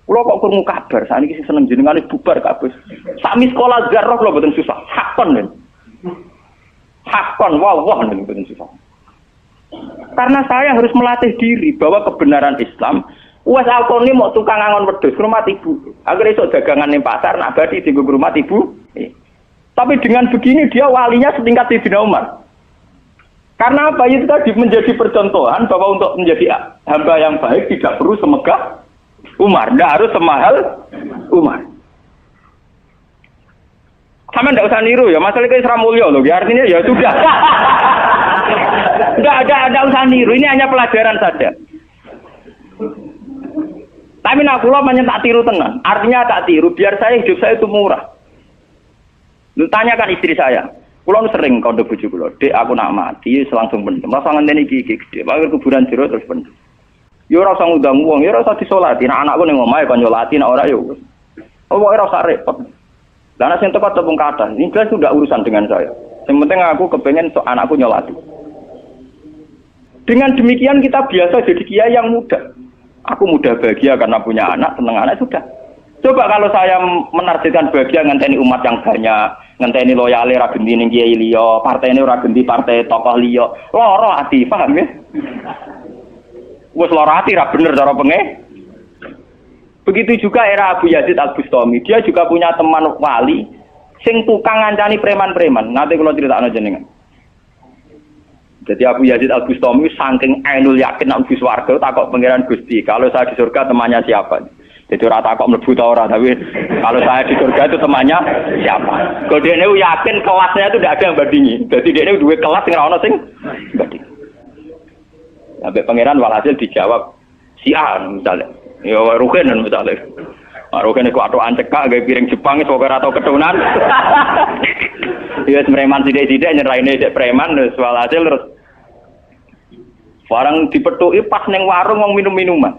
Kula kok krungu kabar sakniki sing seneng jenengane bubar kabeh. Sami sekolah zarah kula mboten susah. Hakon lho. Hakon wah-wah lho mboten susah. Karena saya harus melatih diri bahwa kebenaran Islam. Uwais Al-Qarni mau tukang angon wedhus ke rumah ibu. Agar esok dagangan di pasar nak badi di rumah ibu. Tapi dengan begini dia walinya setingkat Sayyidina Umar. Karena apa? Itu tadi menjadi percontohan bahwa untuk menjadi hamba yang baik tidak perlu semegah Umar, tidak harus semahal Umar. Sama tidak usah niru ya, masalah itu Isra Mulya loh, ya artinya ya sudah. Tidak ada usah niru, ini hanya pelajaran saja. Tapi nak kula banyak tak tiru tenan. Artinya tak tiru, biar saya hidup saya itu murah. Lu tanyakan istri saya. Kula sering kode bojo kula, "Dek, aku nak mati langsung pendem. Rasa ngenteni iki gede. Bakal kuburan jero terus pendem." Ya ora usah ngundang wong, ya ora usah disolati. Nek anakku ning omahe kon nyolati, nek ora ya wis. Ora usah repot. Lah nek sing tepat tepung kathah, ini jelas sudah urusan dengan saya. Yang penting aku kepengen anakku nyolati. Dengan demikian kita biasa jadi kiai yang muda. Aku mudah bahagia karena punya anak, seneng anak sudah. Coba kalau saya menargetkan bahagia ngenteni umat yang banyak, ngenteni loyale ra genti ning kiai liya, partene ora genti partai tokoh liya, lara ati, paham ya? Wes lara ati ra bener cara penge. Begitu juga era Abu Yazid Al-Bustami, dia juga punya teman wali sing tukang ngancani preman-preman. Nanti kula critakno jenengan. Jadi Abu Yazid Al-Bustami saking ainul yakin nang Gus warga takok pangeran Gusti, kalau saya di surga temannya siapa? Jadi ora takok mlebu ta ora, tapi kalau saya di surga itu temannya siapa? Kalau dia ini yakin kelasnya itu tidak ada yang bandingi. Jadi dia ini dua kelas sing ora ono sing banding. Sampai pangeran walhasil dijawab si A misalnya. Ya Ruken misalnya. Ruken iku atokan cekak gawe piring Jepang iso ora tau ketunan. Dia preman sithik-sithik nyeraine sik preman terus walhasil terus barang dipethuki pas ning warung wong minum-minuman.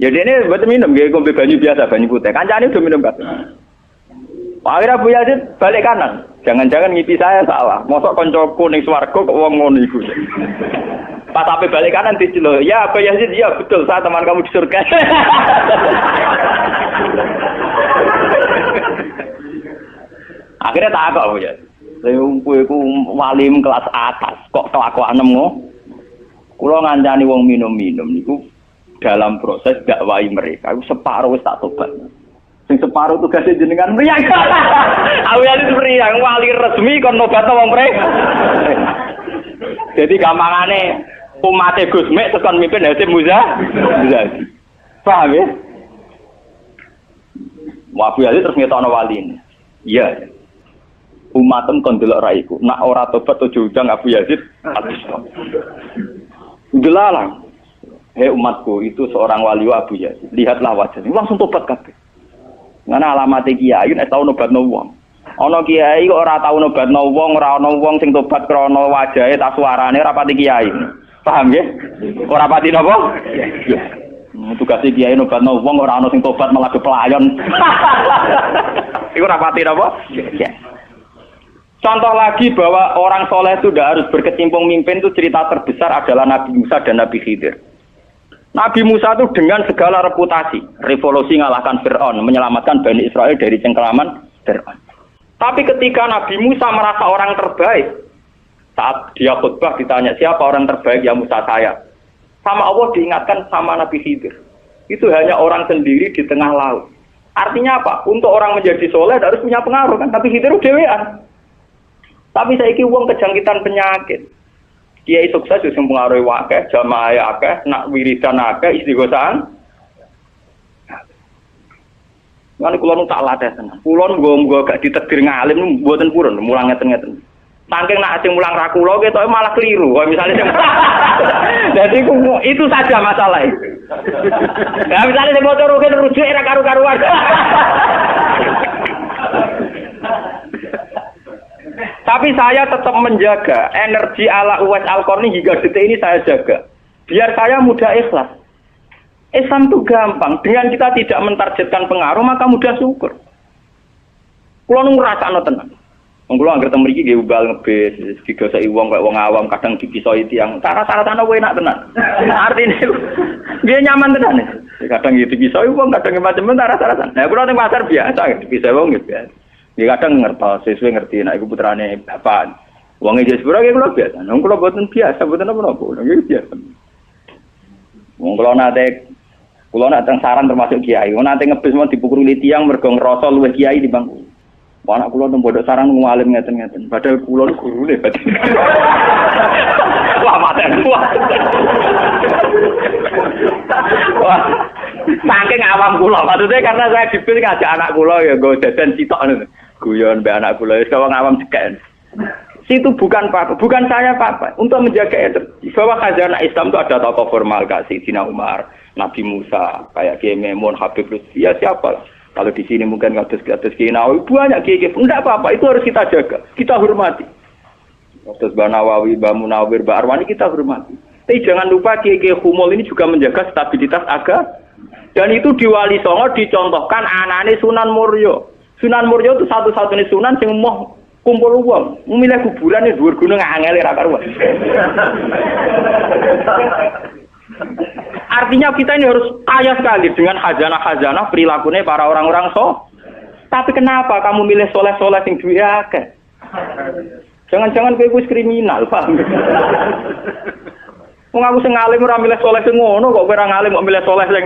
Ya dene mboten minum nggih ngombe banyu biasa, banyu putih. Kancane udah minum kabeh. Akhirnya Abu Yazid balik kanan. Jangan-jangan ngipi saya salah. Mosok kancaku ning swarga kok wong ngono iku. Pas sampai balik kanan diceluk. Ya Abu Yazid, ya betul, saya teman kamu di surga. Akhirnya tak kok ya. Saya iku wali kelas atas, kok kelakuan nemu. Kula ngancani wong minum-minum niku dalam proses dakwahi mereka. Iku separuh wis tak tobat. Sing separuh tugasnya jenengan mriyang. Awalane mriyang wali resmi kon nobatno wong mrek. Jadi gampangane umate Gus Mek terus kon mimpin Hasim Muzadi. Paham ya? Wabu Yazid terus ngetokno wali ini. Iya. Umatem kon delok raiku. Nak ora tobat ojo undang Abu Yazid. Delalang. Hei umatku, itu seorang wali Abu Yazid. Lihatlah wajahnya. Langsung tobat kabeh. Ngene alamat kiai nek tau nobatno wong. Ana kiai kok ora tau nobatno wong, ora ana wong sing tobat krana wajahe ta suarane ora pati kiai. Paham nggih? Ora pati napa? Iya. Tugase kiai nobatno wong ora ana sing tobat malah kepelayon. Iku ora pati napa? Iya. Contoh lagi bahwa orang soleh itu tidak harus berkecimpung mimpin, itu cerita terbesar adalah Nabi Musa dan Nabi Khidir. Nabi Musa itu dengan segala reputasi, revolusi ngalahkan Fir'aun, menyelamatkan Bani Israel dari cengkeraman Fir'aun. Tapi ketika Nabi Musa merasa orang terbaik, saat dia khutbah ditanya siapa orang terbaik, ya Musa saya. Sama Allah diingatkan sama Nabi Khidir. Itu hanya orang sendiri di tengah laut. Artinya apa? Untuk orang menjadi soleh harus punya pengaruh kan, tapi Khidir dewean. Tapi saiki wong kejangkitan penyakit. Kiai sukses wis mempengaruhi akeh, jamaah akeh, nak wiridan akeh, istighosaan. Lan kula nu tak latih tenan. Kula nggo gak ditedir ngalim mboten purun, mulang ngeten-ngeten. Saking nak sing mulang ra kula ketoke malah keliru. Kaya misale sing Jadi itu saja masalah itu. Ya misalnya sing motor rujuk era karu-karuan. Tapi saya tetap menjaga energi ala Uwais Al-Qarni hingga detik ini saya jaga. Biar saya mudah ikhlas. Islam itu gampang. Dengan kita tidak mentargetkan pengaruh, maka mudah syukur. Kalau ngerasakno tenan. Wong kula anggere teng mriki nggih ubal ngebis, digoseki wong kaya wong awam kadang dipisoi tiyang. Cara-carane enak tenan. Artine nggih nyaman tenan. Kadang dipisoi wong, kadang macam-macam cara-carane. Nah, kula teng pasar biasa dipisoi wong nggih biasa. Dia kadang ngerti, sesuai ngerti, nak iku putrane bapak, Wong Jayapura ki kula biasa. Wong kula boten biasa, boten apa-apa. Nggih biasa. Wong kula nak teng saran termasuk kiai. Wong nate ngebis mau dipukuli tiyang mergo ngrasa luwih kiai di bangku. Wong anak kula teng pondok saran ngalim ngeten-ngeten. Padahal kula niku gurune berarti. Wah, maten kuat. Wah, saking awam kula. Maksudnya karena saya dipil ngajak anak kula ya nggo jajan sitok ngono. Guyon mbek anak kula wis wong awam cekek. Situ bukan apa, bukan saya apa, untuk menjaga itu. Bahwa khazanah Islam itu ada tokoh formal kayak Sayyidina Umar, Nabi Musa, kayak Kiai Memun, Habib Lutfi, ya siapa lah. Kalau di sini mungkin kados Kiai Nawawi, banyak Kiai, enggak apa-apa, itu harus kita jaga, kita hormati. Kados Mbah Nawawi, Mbah Munawir, Mbah Arwani kita hormati. Tapi jangan lupa Kiai Humul ini juga menjaga stabilitas agama. Dan itu di Wali Songo dicontohkan anane Sunan Muryo. Sunan Muryo itu satu-satunya sunan yang mau kumpul uang, memilih kuburan yang dhuwur gunung angel ra karuan. Artinya kita ini harus kaya sekali dengan khazanah-khazanah perilakunya para orang-orang Tapi kenapa kamu milih soleh-soleh yang duwe akeh? Jangan-jangan kowe wis kriminal, paham? Wong aku sing ngalim ora milih soleh sing ngono kok kowe ora ngalim kok milih soleh sing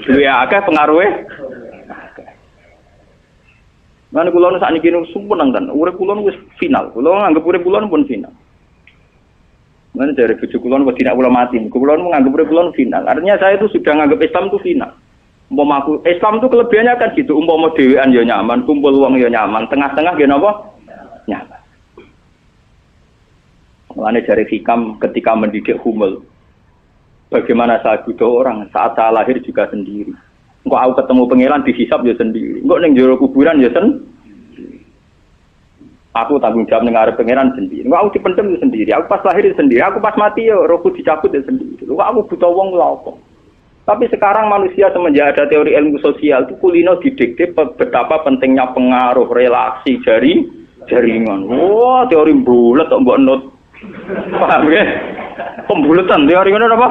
duwe akeh pengaruhe. Mana kula nu sakniki nu sumpeng ten. Urip kula wis final. Kula nganggep urip kula pun final. Mana dari bojo kula nu tidak kula mati. Kula nu nganggep urip kula final. Artinya saya itu sudah nganggep Islam itu final. Umpama aku Islam itu kelebihannya kan gitu. Umpama dhewean ya nyaman, kumpul wong ya nyaman, tengah-tengah ya napa? Nyaman. Mulane dari Hikam ketika mendidik Humul. Bagaimana saya butuh orang saat saya lahir juga sendiri. Engko aku ketemu pangeran dihisab ya sendiri. Engko ning jero kuburan ya Aku tanggung jawab ning arep pangeran sendiri. Engko aku dipendem ya sendiri. Aku pas lahir ya sendiri. Aku pas mati ya rohku dicabut ya sendiri. Engko aku butuh wong lha apa. Tapi sekarang manusia semenjak ada teori ilmu sosial itu kulino didikte betapa pentingnya pengaruh relasi jaringan. Wah, teori bulat kok mbok not. Paham ya? Pembulatan teori ngono apa?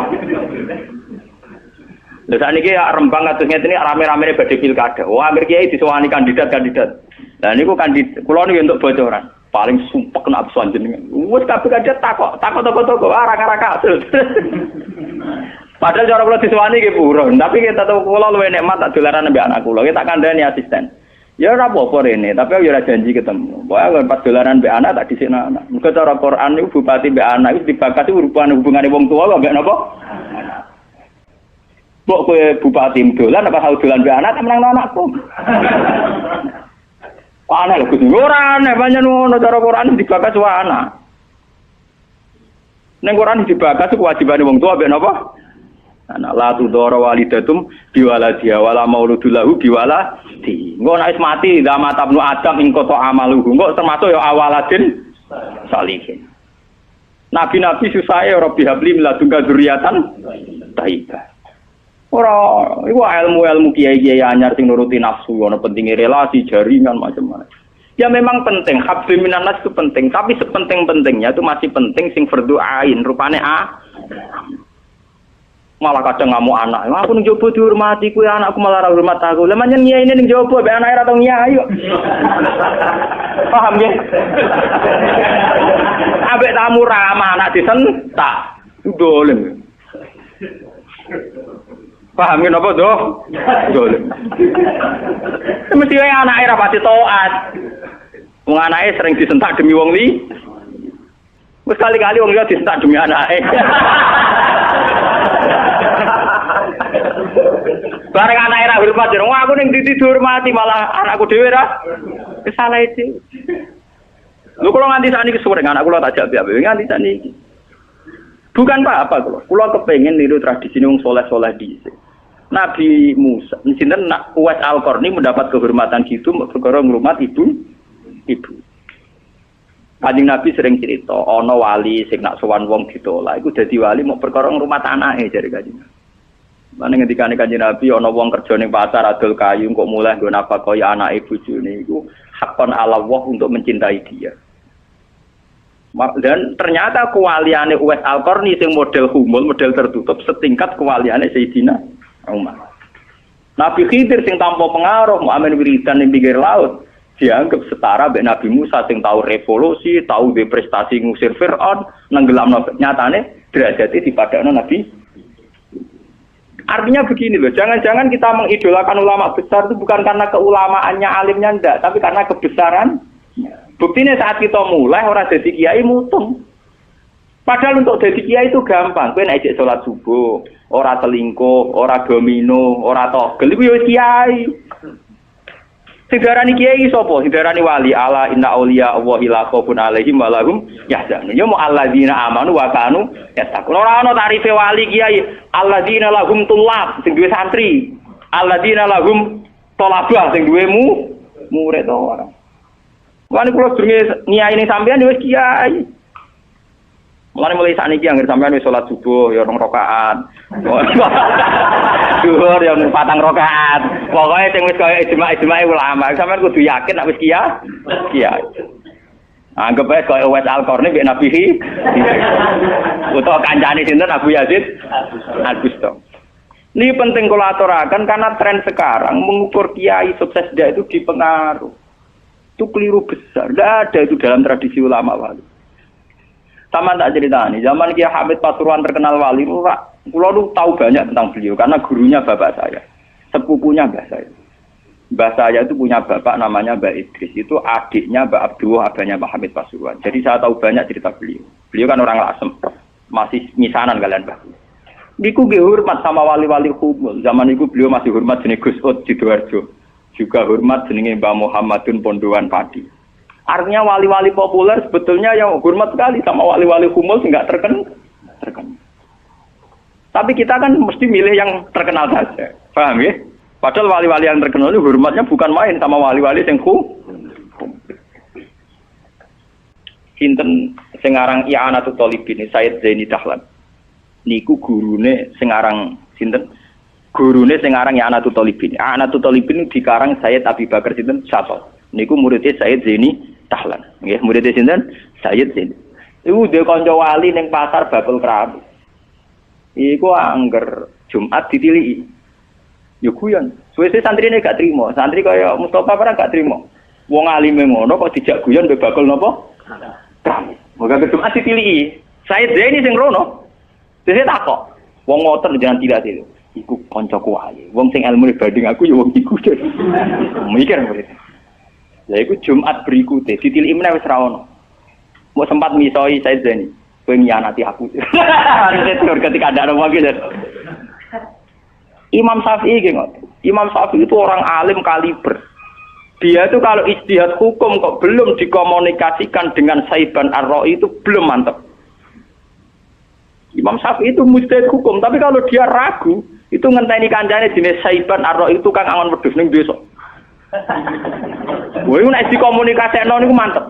Lha sakniki Rembang kados ngeten iki rame-ramene badhe pilkada. Wah, akhir kiai disowani kandidat-kandidat. Lah niku kandidat kula niku entuk bocoran. Paling sumpek nek absen jenengan. Wis kabeh kandidat takok toko-toko arah-arah kasil. Padahal cara kula disowani nggih purun, tapi kita tahu kula luwih nikmat tak dolaran mbek anak kula. Kita kandhani asisten. Ya ora apa-apa rene, tapi aku ora janji ketemu. Pokoke pas dolaran mbek anak tak dhisikno anak. Mergo cara Quran niku bupati mbek anak wis dibakati hubungane wong tuwa kok mbek napa? Mbok kowe bupati dolan apa tau dolan mbek anak tak menang anakku. Aneh lho Gusti. Ora aneh pancen ngono cara Quran dibakas wae anak. Ning Quran dibakas kewajibane wong tua mbek napa? Anak la tudara walidatum biwaladiha wala mauludulahu biwaladi. Engko nek wis mati zaman tabnu Adam ing kota amaluhu. Engko termasuk ya awaladin salihin. Nabi-nabi susahe Rabbi habli miladunka dzurriatan thayyibah. Ora, iku ilmu-ilmu kiai-kiai anyar sing nuruti nafsu, ana pentingnya relasi, jaringan macam-macam. Ya memang penting, habli minanas itu penting, tapi sepenting-pentingnya itu masih penting sing fardhu ain, rupane malah kadang ngamuk anak. Aku ning jowo dihormati, kuwi anakku malah ora hormat aku. Lah manjen nyai ning jowo mbek anake ora tau nyai kok. Paham ya? Ambek tamu ramah anak disentak. Dolen. Paham ya napa doh? Dolen. Mesti wae anake ra pati taat. Wong anake sering disentak demi wong li. Wis kali-kali wong liya disentak demi anake. Bareng anake ra hormat, wong aku ning titi dihormati malah anakku dhewe ra salah iki. Lho kula nganti sakniki sore anak kula tak jak piye nganti sakniki. Bukan apa kula. Kula kepengin niru tradisi wong saleh-saleh dhisik. Nabi Musa, sinten Uwais Al-Qarni mendapat kehormatan gitu perkara ngrumat ibu. Kanjeng Nabi sering cerita, ana wali sing nak sowan wong ditolak iku dadi wali mau perkara ngrumat anake jare Kanjeng. Mane ngendikane Kanjeng Nabi ana wong kerja ning pasar adol kayu kok mulai nggo nafkah ya anake bojone iku hakon ala Allah untuk mencintai dia. Dan ternyata kewaliane Uwais Al-Qarni sing model humul, model tertutup setingkat kewaliane Sayyidina Umar. Nabi Khidir sing tanpa pengaruh amen wiridan ning pinggir laut dianggap setara mbek Nabi Musa sing tahu revolusi, tahu de prestasi ngusir Firaun, nenggelamno nyatane derajate dipadakno Nabi. Artinya begini loh, jangan-jangan kita mengidolakan ulama besar itu bukan karena keulamaannya, alimnya enggak, tapi karena kebesaran. Buktinya saat kita mulai orang jadi kiai mutung. Padahal untuk jadi kiai itu gampang, kowe nek ijek salat subuh, ora selingkuh, ora domino, ora togel iku ya kiai. Sing darani kiai sapa? Sing darani wali, ala inna auliya Allahi la khaufun alaihim wa lahum yahzanun. Ya mu alladzina amanu wa kanu yattaqun. Ora ana tarife wali kiai, alladzina lahum tulab sing duwe santri, alladzina lahum thalabah sing duwe murid ora. Wani kula durunge niyaine sampean wis kiai. Mulai sakniki anggere sampean wis salat subuh ya 2 rakaat. Zuhur ya 4 rakaat. Pokoke sing wis kaya ijma' ulama, sampean kudu yakin nek wis kiai. Anggap ae kaya Uwais Al-Qarni mbek Nabi utawa kancane sinten Abu Yazid Al-Bustami. Ini penting kula aturaken karena tren sekarang mengukur kiai sukses dia itu dipengaruh. Itu keliru besar. Tidak ada itu dalam tradisi ulama wali. Sama tak cerita nih, zaman Kiai Hamid Pasuruan terkenal wali, Pak. Kulo lu tahu banyak tentang beliau karena gurunya bapak saya, sepupunya mbah saya. Mbah saya itu punya bapak namanya Mbak Idris, itu adiknya Mbak Abdullah, abahnya Mbak Hamid Pasuruan. Jadi saya tahu banyak cerita beliau. Beliau kan orang Lasem, masih misanan kalian Mbah. Niku nggih hormat sama wali-wali kumul. Zaman itu beliau masih hormat jenenge Gus Ud Sidoarjo. Juga hormat jenenge Mbah Muhammadun Pondowan Padi. Artinya wali-wali populer sebetulnya yang hormat sekali sama wali-wali kumul nggak terkenal. Tapi kita kan mesti milih yang terkenal saja. Paham ya? Padahal wali-wali yang terkenal itu hormatnya bukan main sama wali-wali yang Sinten sing aran I'anatul Thalibin Sayyid Zaini Dahlan. Niku gurune sing aran sinten? Gurune sing aran I'anatul Thalibin. I'anatul Thalibin dikarang Sayyid Abi Bakar sinten? Syato. Niku muridnya Sayyid Zaini Dahlan. Nggih, muridnya sinten? Sayyid Zaini. Iku dhe kanca wali ning pasar Bakul Kerabu. Iku angger Jumat ditiliki. Yo guyon. Suwe-suwe santrine gak trimo. Santri kaya Mustofa ora gak trimo. Wong alime ngono kok dijak guyon mbek bakul napa? Kerabu. Moga Jumat ditiliki. Sayyid Zaini sing rono. Dene takok. Wong ngoten jangan tidak itu. Iku kancaku wae. Wong sing ilmune banding aku ya wong iku. Mikir murid. Ya iku Jumat berikutnya ditiliki meneh wis ra ono. Mau sempat misoi Said Zaini. Kowe nyianati aku. Itu ketika ada orang lagi. Imam Syafi'i gitu. Imam Syafi'i itu orang alim kaliber. Dia itu kalau ijtihad hukum kok belum dikomunikasikan dengan Saiban Ar-Ra'i itu belum mantap. Imam Syafi'i itu mujtahid hukum, tapi kalau dia ragu, itu ngenteni kancane jenis Saiban Ar-Ra'i itu kang angon wedhus ning desa. Woi nek dikomunikasekno niku mantep.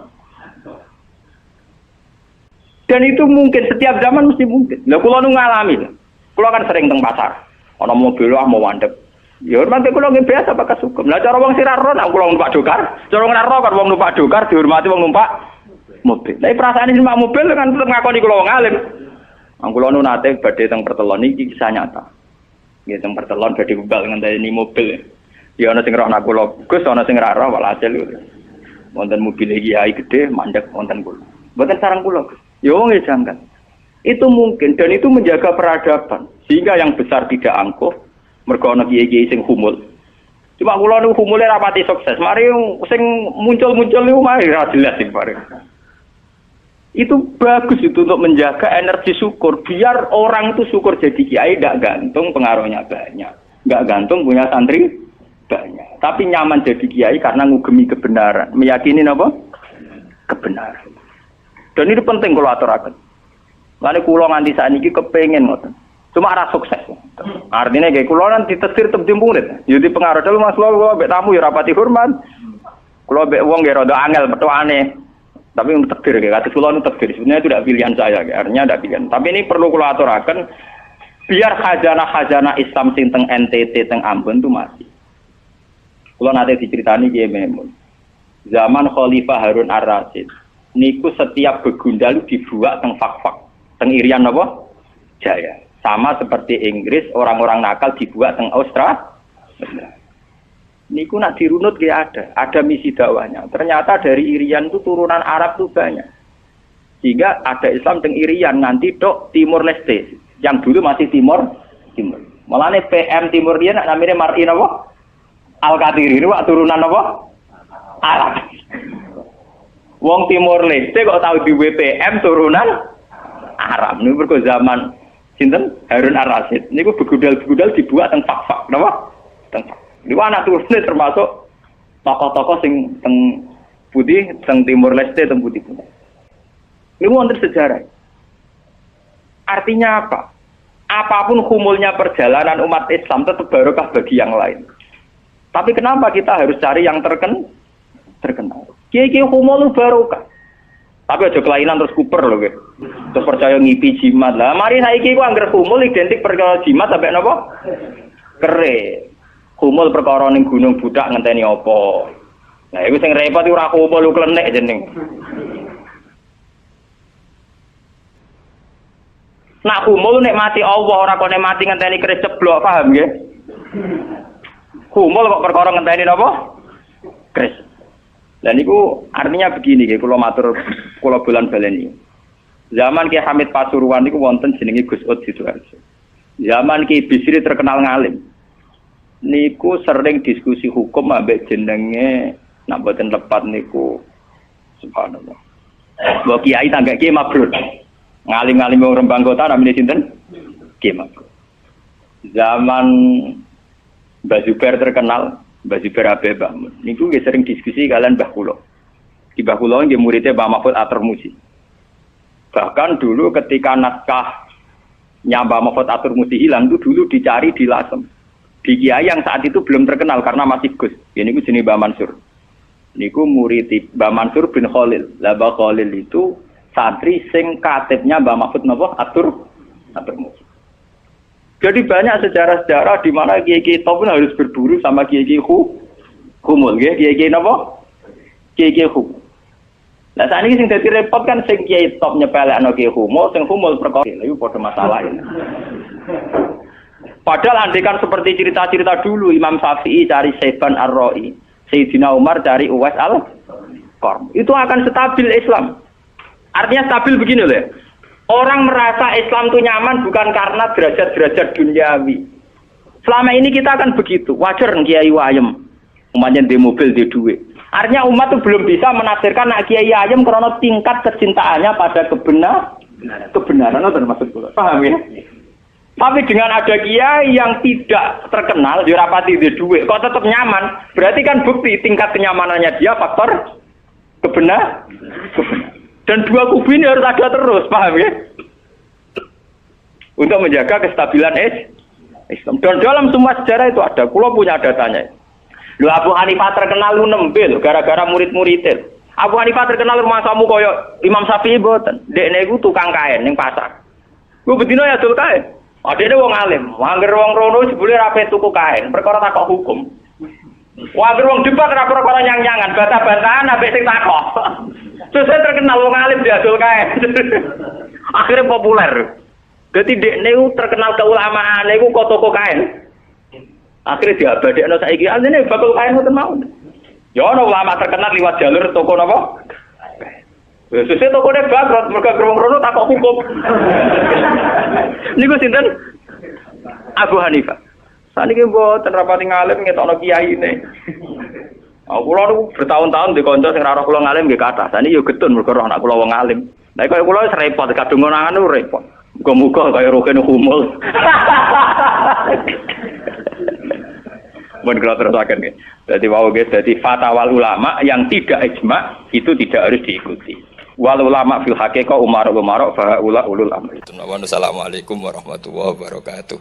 Dan itu mungkin setiap zaman mesti mungkin. Lah kula nu ngalami. Kula kan sering teng pasar. Ana mobil mau mandek. Ya hormati kula nggih biasa pakai sukum. Lah cara wong sira ro nek kula numpak dokar, cara ora ro kan wong numpak dokar dihormati wong numpak mobil. Lah perasaan numpak mobil kan tetep ngakoni kula wong alim. Kula nu nate badhe teng Pertelon iki kisah nyata. Nggih teng Pertelon badhe bubal ngenteni mobil. Ya ana sing roh nak kula, Gus ana sing ra roh walhasil. Wonten mobil kiai gede mandek wonten kula. Mboten sareng kula, Gus. Ya wong janggal. Itu mungkin dan itu menjaga peradaban sehingga yang besar tidak angkuh mergo ana kiai-kiai sing humul. Cuma kula niku humule ra pati sukses. Mari sing muncul-muncul niku mari ra jelas sing bareng. Itu bagus itu untuk menjaga energi syukur biar orang itu syukur jadi kiai tidak gantung pengaruhnya banyak, nggak gantung punya santri banyak, tapi nyaman jadi kiai karena ngugemi kebenaran, meyakini apa? Kebenaran. Dan itu penting kalau aturaken. Lalu kula nganti sakniki kepengin ngoten. Cuma arah sukses. Artinya kayak kula nanti tesir tetep murid. Jadi pengaruh dulu Mas kula mbek tamu ya rapati hormat. Kula mbek wong nggih rada angel petuane. Tapi untuk takdir kayak kata kula nu takdir. Sebenarnya itu tidak pilihan saya, artinya tidak pilihan. Tapi ini perlu kula aturaken biar khazanah-khazanah Islam sing teng NTT teng Ambon itu masih. Kula nate diceritani Kiai Maimun. Zaman Khalifah Harun Ar-Rasyid niku setiap begundal dibuat teng fak-fak. Teng Irian apa? Jaya. Sama seperti Inggris, orang-orang nakal dibuat teng Australia. Niku nak dirunut ada misi dakwahnya. Ternyata dari Irian itu turunan Arab tuh banyak. Sehingga ada Islam teng Irian nanti tok Timur Leste. Yang dulu masih Timur. Malahnya PM Timur dia namanya Mar'in apa? Al-Qadiri ini turunan apa? Arab. Wong Timur Leste kok tahu di WPM turunan Arab. Ini berko zaman sinten Harun Ar-Rasyid. Niku begudal-begudal dibuat teng fak-fak, napa? Teng fak. Niku anak turune termasuk tokoh-tokoh sing teng putih, teng Timur Leste, teng putih. Niku wonten sejarah. Artinya apa? Apapun humulnya perjalanan umat Islam tetap barokah bagi yang lain. Tapi kenapa kita harus cari yang terkenal? Kiai-kiai humul barokah. Tapi aja kelainan terus kuper loh, guys. Terus percaya ngipi jimat lah. Mari saiki ku anggere humul identik perkara jimat sampai napa? Kere. Humul perkara ning gunung budak ngenteni apa? Nah, iku sing repot ora humul klenek jeneng. Nak humul nek mati Allah ora kok nek mati ngenteni keris ceblok, paham nggih? Humul kok perkara ngenteni napa? Keris. Dan itu artinya begini, kalau matur, kalau bulan baleni. Zaman Ki Hamid Pasuruan itu wonten jenenge Gus Ud Sidoarjo. Zaman Ki Bisri terkenal ngalim. Niku sering diskusi hukum ambek jenenge nak boten lepat niku subhanallah. Mbok kiai tangga Ki Mabrur. Ngalim-ngalim wong Rembang Kota namine sinten? Ki Mabrur. Zaman Mbah Zubair terkenal Mbah Zubair Abe Bahmun. Niku nggih sering diskusi kalian Mbah Kula. Di Mbah Kula nggih muridé Mbah Mahfud Atur-Musi. Bahkan dulu ketika naskah Mbah Mahfud Atur-Musi hilang itu dulu dicari di Lasem. Di kiai yang saat itu belum terkenal karena masih Gus. Ya niku jenenge Mbah Mansur. Niku murid Mbah Mansur bin Khalil. Lah Mbah Khalil itu santri sing katibnya Mbah Mahfud napa Atur-Musi. Jadi banyak sejarah-sejarah di mana kiai-kiai top harus berburu sama kiai-kiai humul, kiai-kiai napa? Kiai-kiai humul. Lah saat ini sing dadi repot kan sing kiai top nyepelekno kiai humul, sing humul perkara lha padha masalah ini. Padahal andekan seperti cerita-cerita dulu Imam Syafi'i cari Saiban Ar-Ra'i, Sayyidina Umar cari Uwais Al-Qarn. Itu akan stabil Islam. Artinya stabil begini loh. Orang merasa Islam itu nyaman bukan karena derajat-derajat duniawi. Selama ini kita akan begitu. Wajar kiai ayem. Umatnya di mobil, di duit. Artinya umat itu belum bisa menafsirkan nak kiai ayem karena tingkat kecintaannya pada kebenaran itu maksud kula. Paham ya? Tapi dengan ada kiai yang tidak terkenal, dirapati di duit, kok tetap nyaman. Berarti kan bukti tingkat kenyamanannya dia faktor kebenaran. Dan dua kubu ini harus ada terus, paham ya? Untuk menjaga kestabilan Islam. Dan dalam semua sejarah itu ada, kalau punya datanya. Lu Abu Hanifah terkenal lu nembe gara-gara murid-muridnya. Abu Hanifah terkenal rumah kamu koyo Imam Syafi'i boten. Dekne iku tukang kain ning pasar. Ku bedino ya dul kain. Adene wong alim, angger wong rono jebule ra tuku kain, perkara takok hukum. Angger wong debat ra perkara nyang-nyangan, bantah-bantahan ambek sing takok. Terus saya terkenal wong alim diadol kae. Akhirnya populer. Dadi dekne terkenal keulamaan iku kok toko kain. Akhirnya diabadekno saiki asline bakul kain ngoten mau. Ya ana ulama terkenal liwat jalur toko napa? Sesuk tokone bangkrut mergo wong rono takok hukum. Niku sinten? Abu Hanifah. Saniki mboten rapati ngalim ngetokno kiyaine. Aku lho bertahun-tahun di kanca sing ora kula ngalim nggih kathah. Sane yo getun mergo anak kula wong alim. Lah kaya kula wis repot kadung ngonangan repot. Muga-muga kaya roken humul. Mun kula terusaken nggih. Dadi wau nggih dadi fatwa ulama yang tidak ijma itu tidak harus diikuti. Wal ulama fil haqiqah umar fa ulul amri. Assalamualaikum warahmatullahi wabarakatuh.